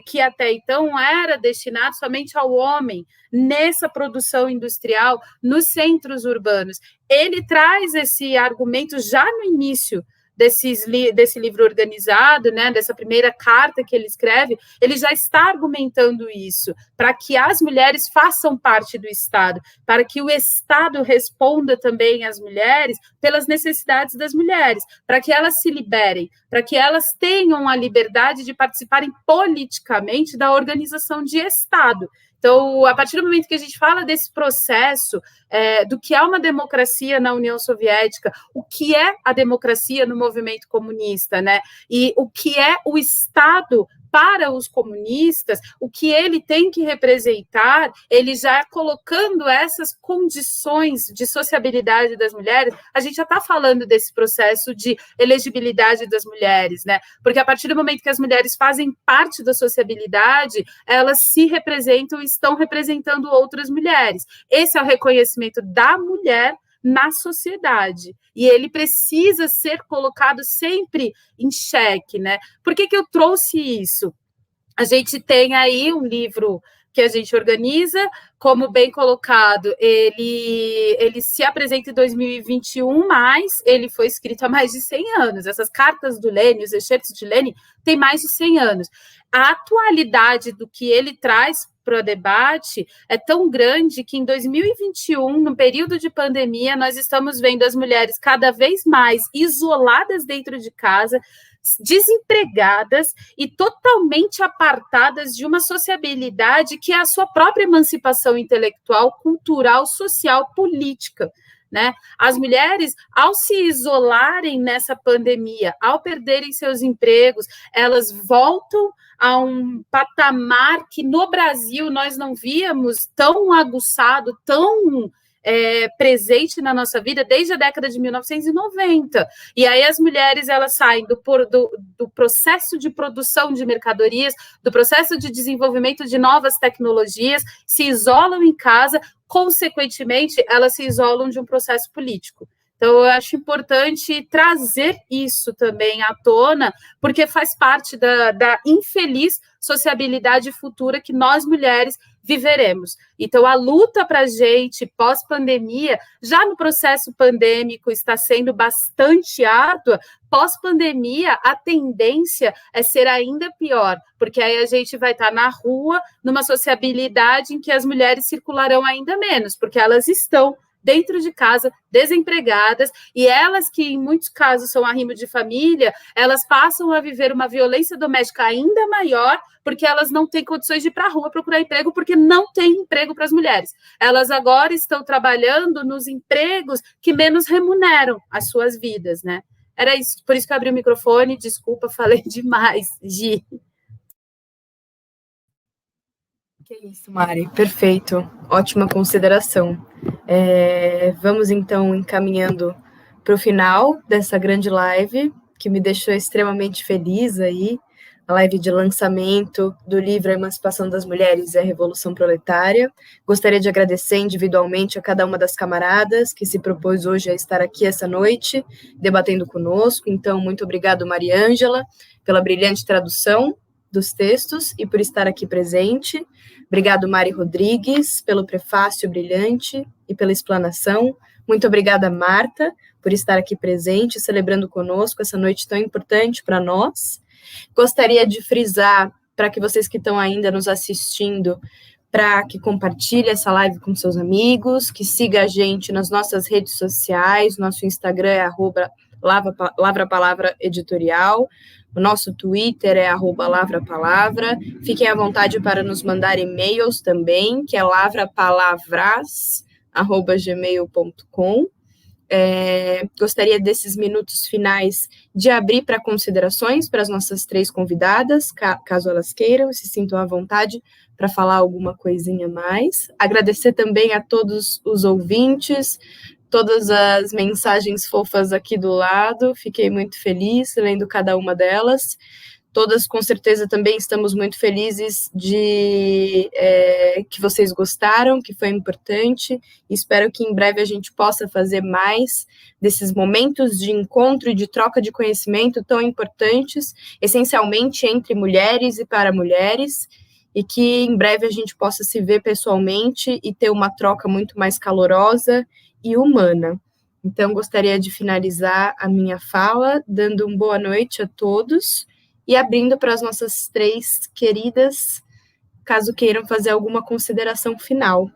que até então era destinado somente ao homem, nessa produção industrial, nos centros urbanos. Ele traz esse argumento já no início desse livro organizado, né, dessa primeira carta que ele escreve, ele já está argumentando isso, para que as mulheres façam parte do Estado, para que o Estado responda também às mulheres pelas necessidades das mulheres, para que elas se liberem, para que elas tenham a liberdade de participarem politicamente da organização de Estado. Então, a partir do momento que a gente fala desse processo, do que é uma democracia na União Soviética, o que é a democracia no movimento comunista, né? E o que é o Estado para os comunistas, o que ele tem que representar, ele já colocando essas condições de sociabilidade das mulheres, a gente já está falando desse processo de elegibilidade das mulheres, né? Porque a partir do momento que as mulheres fazem parte da sociabilidade, elas se representam e estão representando outras mulheres. Esse é o reconhecimento da mulher na sociedade, e ele precisa ser colocado sempre em xeque, né? Por que eu trouxe isso? A gente tem aí um livro que a gente organiza, como bem colocado, ele se apresenta em 2021, mas ele foi escrito há mais de 100 anos. Essas cartas do Lenin, os excertos de Lenin, têm mais de 100 anos. A atualidade do que ele traz para o debate é tão grande que em 2021, no período de pandemia, nós estamos vendo as mulheres cada vez mais isoladas dentro de casa, desempregadas e totalmente apartadas de uma sociabilidade que é a sua própria emancipação intelectual, cultural, social, política, né? As mulheres, ao se isolarem nessa pandemia, ao perderem seus empregos, elas voltam a um patamar que no Brasil nós não víamos tão aguçado, tão presente na nossa vida desde a década de 1990. E aí as mulheres, elas saem do processo de produção de mercadorias, do processo de desenvolvimento de novas tecnologias, se isolam em casa, consequentemente, elas se isolam de um processo político. Então, eu acho importante trazer isso também à tona, porque faz parte da infeliz sociabilidade futura que nós, mulheres, viveremos. Então, a luta para a gente, pós-pandemia, já no processo pandêmico está sendo bastante árdua, pós-pandemia, a tendência é ser ainda pior, porque aí a gente vai estar na rua, numa sociabilidade em que as mulheres circularão ainda menos, porque elas estão dentro de casa, desempregadas, e elas que em muitos casos são arrimo de família, elas passam a viver uma violência doméstica ainda maior, porque elas não têm condições de ir para a rua procurar emprego, porque não tem emprego para as mulheres. Elas agora estão trabalhando nos empregos que menos remuneram as suas vidas, né? Era isso, por isso que eu abri o microfone, desculpa, falei demais, Gi. Que isso, Mari, perfeito, ótima consideração. Vamos, então, encaminhando para o final dessa grande live, que me deixou extremamente feliz aí, a live de lançamento do livro A Emancipação das Mulheres e a Revolução Proletária. Gostaria de agradecer individualmente a cada uma das camaradas que se propôs hoje a estar aqui essa noite, debatendo conosco. Então, muito obrigado, Mariângela, pela brilhante tradução dos textos e por estar aqui presente. Obrigado, Mari Rodrigues, pelo prefácio brilhante e pela explanação. Muito obrigada, Marta, por estar aqui presente, celebrando conosco essa noite tão importante para nós. Gostaria de frisar, para que vocês que estão ainda nos assistindo, para que compartilhe essa live com seus amigos, que siga a gente nas nossas redes sociais, nosso Instagram é @lavrapalavraeditorial, o nosso Twitter é @lavrapalavra. Fiquem à vontade para nos mandar e-mails também, que é lavrapalavras@gmail.com. Gostaria desses minutos finais de abrir para considerações para as nossas 3 convidadas, caso elas queiram, se sintam à vontade para falar alguma coisinha mais. Agradecer também a todos os ouvintes, todas as mensagens fofas aqui do lado, fiquei muito feliz lendo cada uma delas. Todas, com certeza, também estamos muito felizes de que vocês gostaram, que foi importante. Espero que em breve a gente possa fazer mais desses momentos de encontro e de troca de conhecimento tão importantes, essencialmente entre mulheres e para mulheres, e que em breve a gente possa se ver pessoalmente e ter uma troca muito mais calorosa e humana. Então, gostaria de finalizar a minha fala, dando uma boa noite a todos, e abrindo para as nossas 3 queridas, caso queiram fazer alguma consideração final.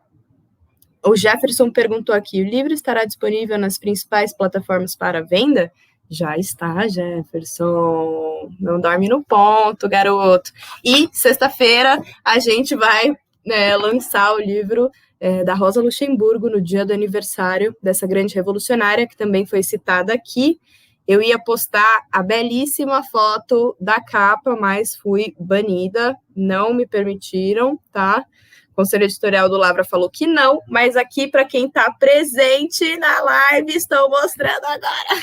O Jefferson perguntou aqui, o livro estará disponível nas principais plataformas para venda? Já está, Jefferson. Não dorme no ponto, garoto. E, sexta-feira, a gente vai lançar o livro da Rosa Luxemburgo, no dia do aniversário dessa grande revolucionária, que também foi citada aqui. Eu ia postar a belíssima foto da capa, mas fui banida, não me permitiram, tá? O Conselho Editorial do Lavra falou que não, mas aqui, para quem está presente na live, estou mostrando agora.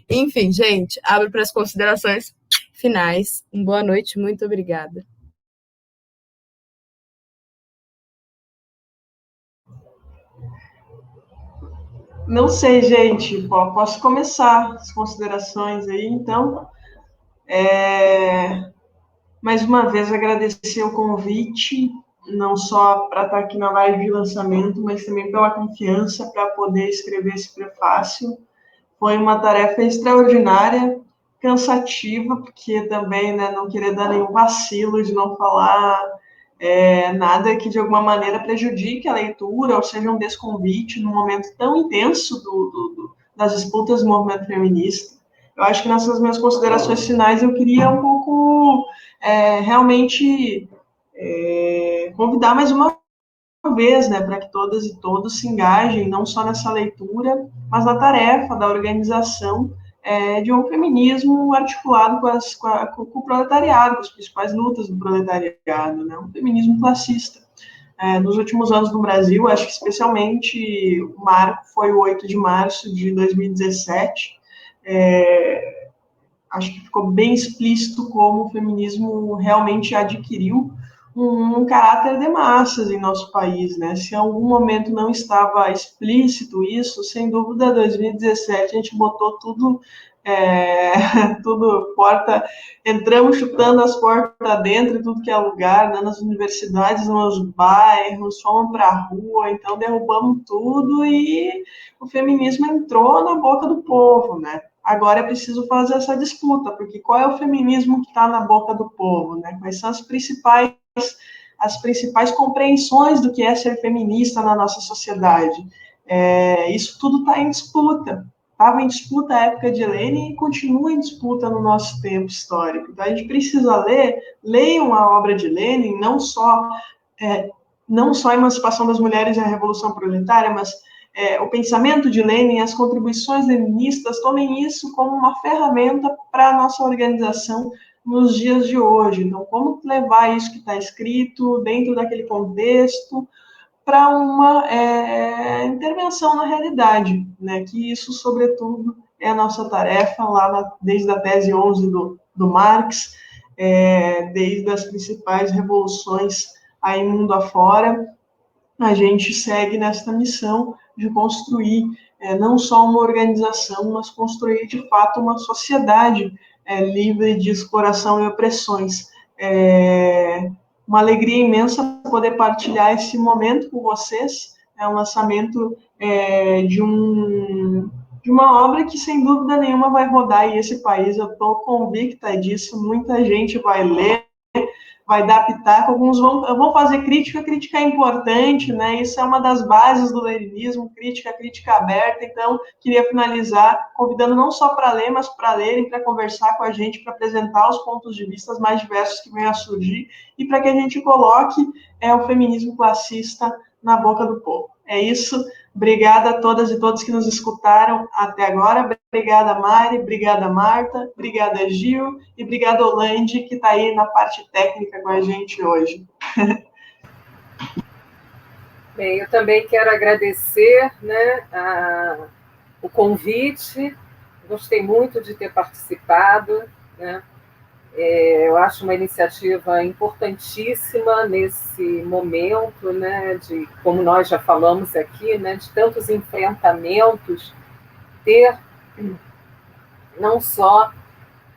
Enfim, gente, abro para as considerações finais. Boa noite, muito obrigada. Não sei, gente. Posso começar as considerações aí, então. Mais uma vez, agradecer o convite, não só para estar aqui na live de lançamento, mas também pela confiança para poder escrever esse prefácio. Foi uma tarefa extraordinária, cansativa, porque também não querer dar nenhum vacilo de não falar nada que de alguma maneira prejudique a leitura ou seja um desconvite num momento tão intenso das disputas do movimento feminista. Eu acho que nessas minhas considerações finais eu queria um pouco realmente convidar mais uma vez, para que todas e todos se engajem, não só nessa leitura, mas na tarefa da organização de um feminismo articulado com o proletariado, com as principais lutas do proletariado, um feminismo classista. Nos últimos anos no Brasil, acho que especialmente o marco foi o 8 de março de 2017, acho que ficou bem explícito como o feminismo realmente adquiriu um caráter de massas em nosso país, né? Se em algum momento não estava explícito isso, sem dúvida, 2017 a gente botou tudo, tudo porta, entramos chutando as portas dentro, tudo que é lugar, né? Nas universidades, nos bairros, fomos para a rua, então derrubamos tudo e o feminismo entrou na boca do povo, né? Agora é preciso fazer essa disputa, porque qual é o feminismo que está na boca do povo, né? Quais são as principais compreensões do que é ser feminista na nossa sociedade? Isso tudo está em disputa. Estava em disputa a época de Lenin e continua em disputa no nosso tempo histórico. Então a gente precisa leiam a obra de Lenin, não só a emancipação das mulheres e a Revolução Proletária, mas o pensamento de Lenin, as contribuições leninistas, tomem isso como uma ferramenta para a nossa organização nos dias de hoje. Então, como levar isso que está escrito dentro daquele contexto para uma intervenção na realidade, né? Que isso, sobretudo, é a nossa tarefa desde a tese 11 do Marx, desde as principais revoluções aí mundo afora, a gente segue nesta missão de construir não só uma organização, mas construir de fato uma sociedade livre de exploração e opressões. Uma alegria imensa poder partilhar esse momento com vocês. É um lançamento de uma obra que, sem dúvida nenhuma, vai rodar aí esse país. Eu estou convicta disso. Muita gente vai ler, vai dar pitaco, alguns vão fazer crítica, crítica é importante, né? Isso é uma das bases do leninismo, crítica aberta. Então, queria finalizar convidando não só para ler, mas para lerem, para conversar com a gente, para apresentar os pontos de vista mais diversos que venham a surgir e para que a gente coloque o feminismo classista na boca do povo. É isso. Obrigada a todas e todos que nos escutaram até agora. Obrigada, Mari. Obrigada, Marta. Obrigada, Gil. E obrigada, Olande, que está aí na parte técnica com a gente hoje. Bem, eu também quero agradecer, né, o convite. Gostei muito de ter participado, né? Eu acho uma iniciativa importantíssima nesse momento, né, de, como nós já falamos aqui, né, de tantos enfrentamentos, ter não só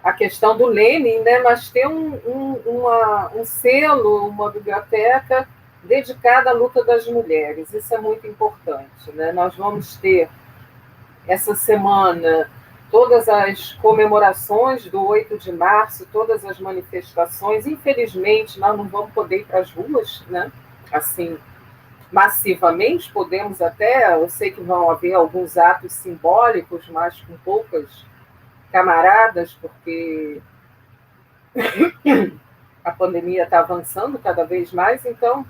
a questão do Lenin, né, mas ter um selo, uma biblioteca dedicada à luta das mulheres. Isso é muito importante, né? Nós vamos ter essa semana todas as comemorações do 8 de março, todas as manifestações. Infelizmente, nós não vamos poder ir para as ruas, né? Assim, massivamente, podemos até, eu sei que vão haver alguns atos simbólicos, mas com poucas camaradas, porque a pandemia está avançando cada vez mais, então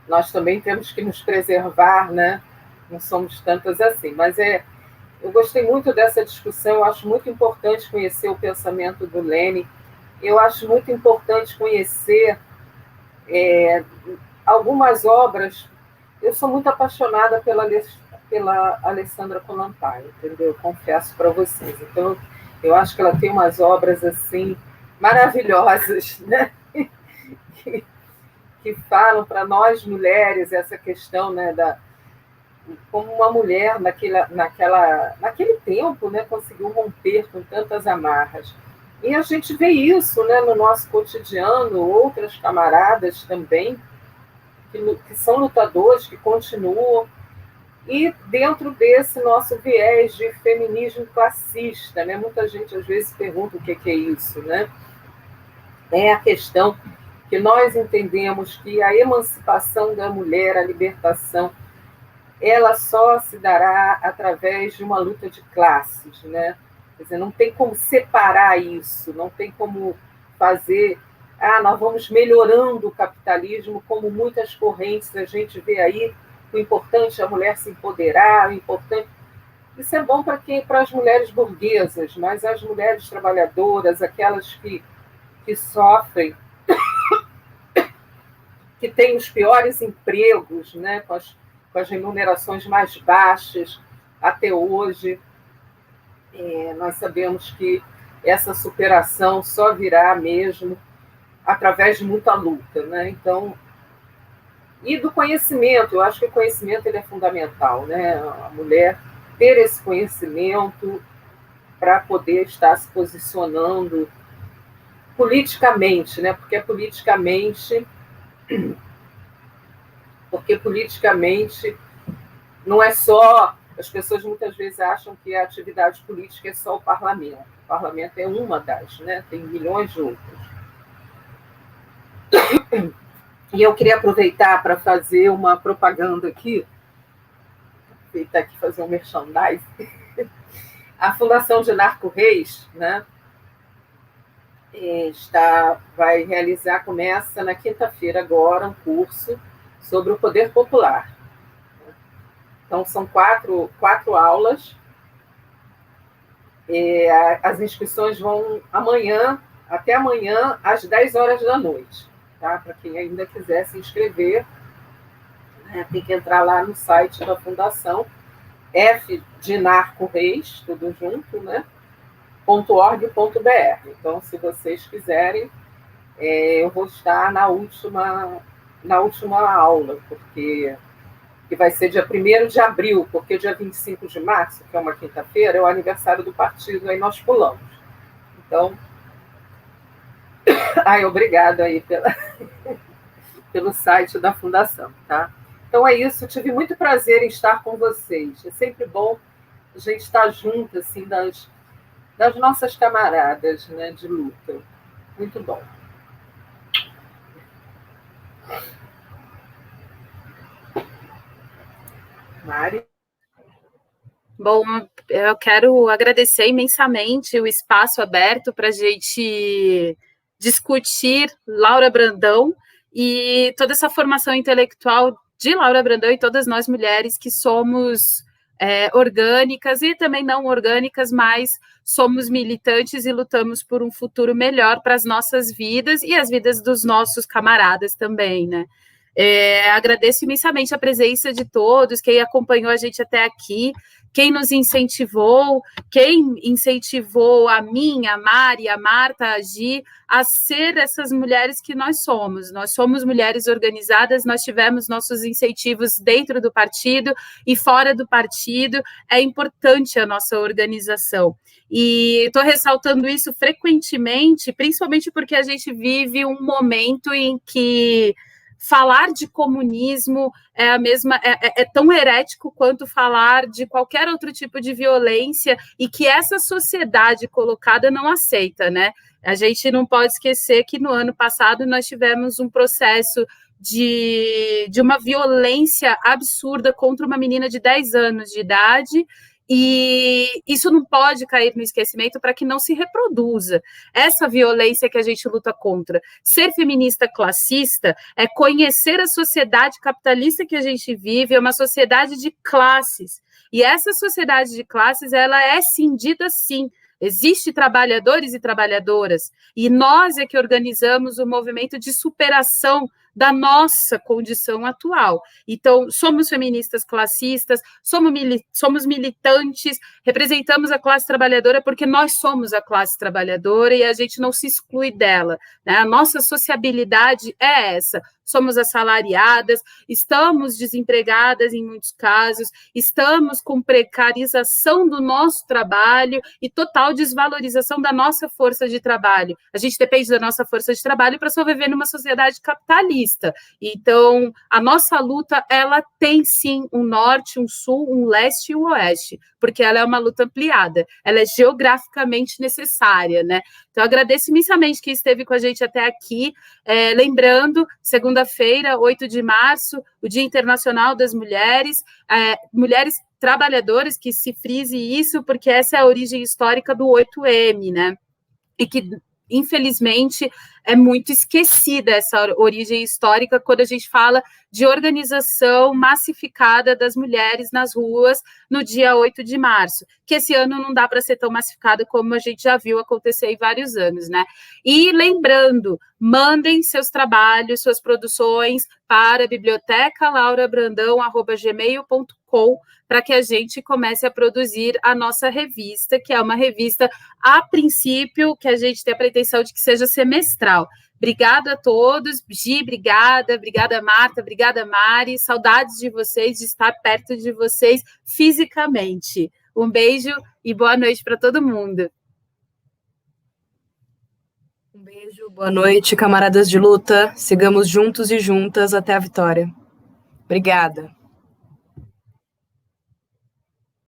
nós também temos que nos preservar, né? Não somos tantas assim, mas eu gostei muito dessa discussão, eu acho muito importante conhecer o pensamento do Lenin, eu acho muito importante conhecer algumas obras. Eu sou muito apaixonada pela Alessandra Kollontai, entendeu? Eu confesso para vocês. Então, eu acho que ela tem umas obras assim maravilhosas, né? que falam para nós mulheres essa questão, né, como uma mulher naquele tempo, né, conseguiu romper com tantas amarras. E a gente vê isso, né, no nosso cotidiano, outras camaradas também, que são lutadores, que continuam, e dentro desse nosso viés de feminismo classista, né, muita gente às vezes pergunta o que é isso, né? É a questão que nós entendemos que a emancipação da mulher, a libertação, ela só se dará através de uma luta de classes, né? Quer dizer, não tem como separar isso, não tem como fazer, nós vamos melhorando o capitalismo, como muitas correntes a gente vê aí, o importante é a mulher se empoderar, o importante... Isso é bom para as mulheres burguesas, mas as mulheres trabalhadoras, aquelas que sofrem, que têm os piores empregos, né, com as remunerações mais baixas até hoje, nós sabemos que essa superação só virá mesmo através de muita luta, né? Então, e do conhecimento, eu acho que o conhecimento ele é fundamental, né? A mulher ter esse conhecimento para poder estar se posicionando politicamente, né? Porque politicamente não é só... As pessoas muitas vezes acham que a atividade política é só o parlamento. O parlamento é uma das, né? Tem milhões de outras. E eu queria aproveitar para fazer uma propaganda aqui, aproveitar aqui fazer um merchandising. A Fundação Dinarco Reis, né? Vai realizar, começa na quinta-feira agora, um curso sobre o poder popular. Então, são quatro aulas. As inscrições vão até amanhã, às 10 horas da noite. Tá? Para quem ainda quiser se inscrever, né, tem que entrar lá no site da Fundação, Dinarco Reis, tudo junto, né? .org.br. Então, se vocês quiserem, eu vou estar na última aula, porque que vai ser dia 1º de abril, porque dia 25 de março, que é uma quinta-feira, é o aniversário do partido, aí nós pulamos. Então, obrigado aí pelo site da Fundação, tá? Então é isso, tive muito prazer em estar com vocês. É sempre bom a gente estar junto, assim, das nossas camaradas, né, de luta. Muito bom. Mari? Bom, eu quero agradecer imensamente o espaço aberto para a gente discutir Laura Brandão e toda essa formação intelectual de Laura Brandão e todas nós mulheres que somos orgânicas e também não orgânicas, mas somos militantes e lutamos por um futuro melhor para as nossas vidas e as vidas dos nossos camaradas também, né? Agradeço imensamente a presença de todos, quem acompanhou a gente até aqui, quem nos incentivou, quem incentivou a mim, a Mari, a Marta, a Gi, a ser essas mulheres que nós somos. Nós somos mulheres organizadas, nós tivemos nossos incentivos dentro do partido e fora do partido, é importante a nossa organização. E estou ressaltando isso frequentemente, principalmente porque a gente vive um momento em que falar de comunismo é tão herético quanto falar de qualquer outro tipo de violência e que essa sociedade colocada não aceita, né? A gente não pode esquecer que no ano passado nós tivemos um processo de uma violência absurda contra uma menina de 10 anos de idade. E isso não pode cair no esquecimento para que não se reproduza essa violência que a gente luta contra. Ser feminista classista é conhecer a sociedade capitalista que a gente vive, é uma sociedade de classes. E essa sociedade de classes, ela é cindida sim. Existem trabalhadores e trabalhadoras, e nós é que organizamos o movimento de superação da nossa condição atual. Então, somos feministas classistas, somos militantes, representamos a classe trabalhadora porque nós somos a classe trabalhadora e a gente não se exclui dela, né? A nossa sociabilidade é essa. Somos assalariadas, estamos desempregadas em muitos casos, estamos com precarização do nosso trabalho e total desvalorização da nossa força de trabalho. A gente depende da nossa força de trabalho para sobreviver numa sociedade capitalista. Então, a nossa luta, ela tem sim um norte, um sul, um leste e um oeste, porque ela é uma luta ampliada, ela é geograficamente necessária, né? Então, agradeço imensamente que esteve com a gente até aqui. Lembrando, segunda-feira, 8 de março, o Dia Internacional das Mulheres, mulheres trabalhadoras, que se frise isso, porque essa é a origem histórica do 8M, né? E que, infelizmente, é muito esquecida essa origem histórica quando a gente fala de organização massificada das mulheres nas ruas no dia 8 de março, que esse ano não dá para ser tão massificado como a gente já viu acontecer em vários anos, né? E lembrando, mandem seus trabalhos, suas produções para a biblioteca laurabrandão@gmail.com para que a gente comece a produzir a nossa revista, que é uma revista, a princípio, que a gente tem a pretensão de que seja semestral. central. Obrigada a todos. Gi, obrigada. Obrigada, Marta. Obrigada, Mari. Saudades de vocês, de estar perto de vocês fisicamente. Um beijo e boa noite para todo mundo. Um beijo, boa noite, camaradas de luta. Sigamos juntos e juntas até a vitória. Obrigada.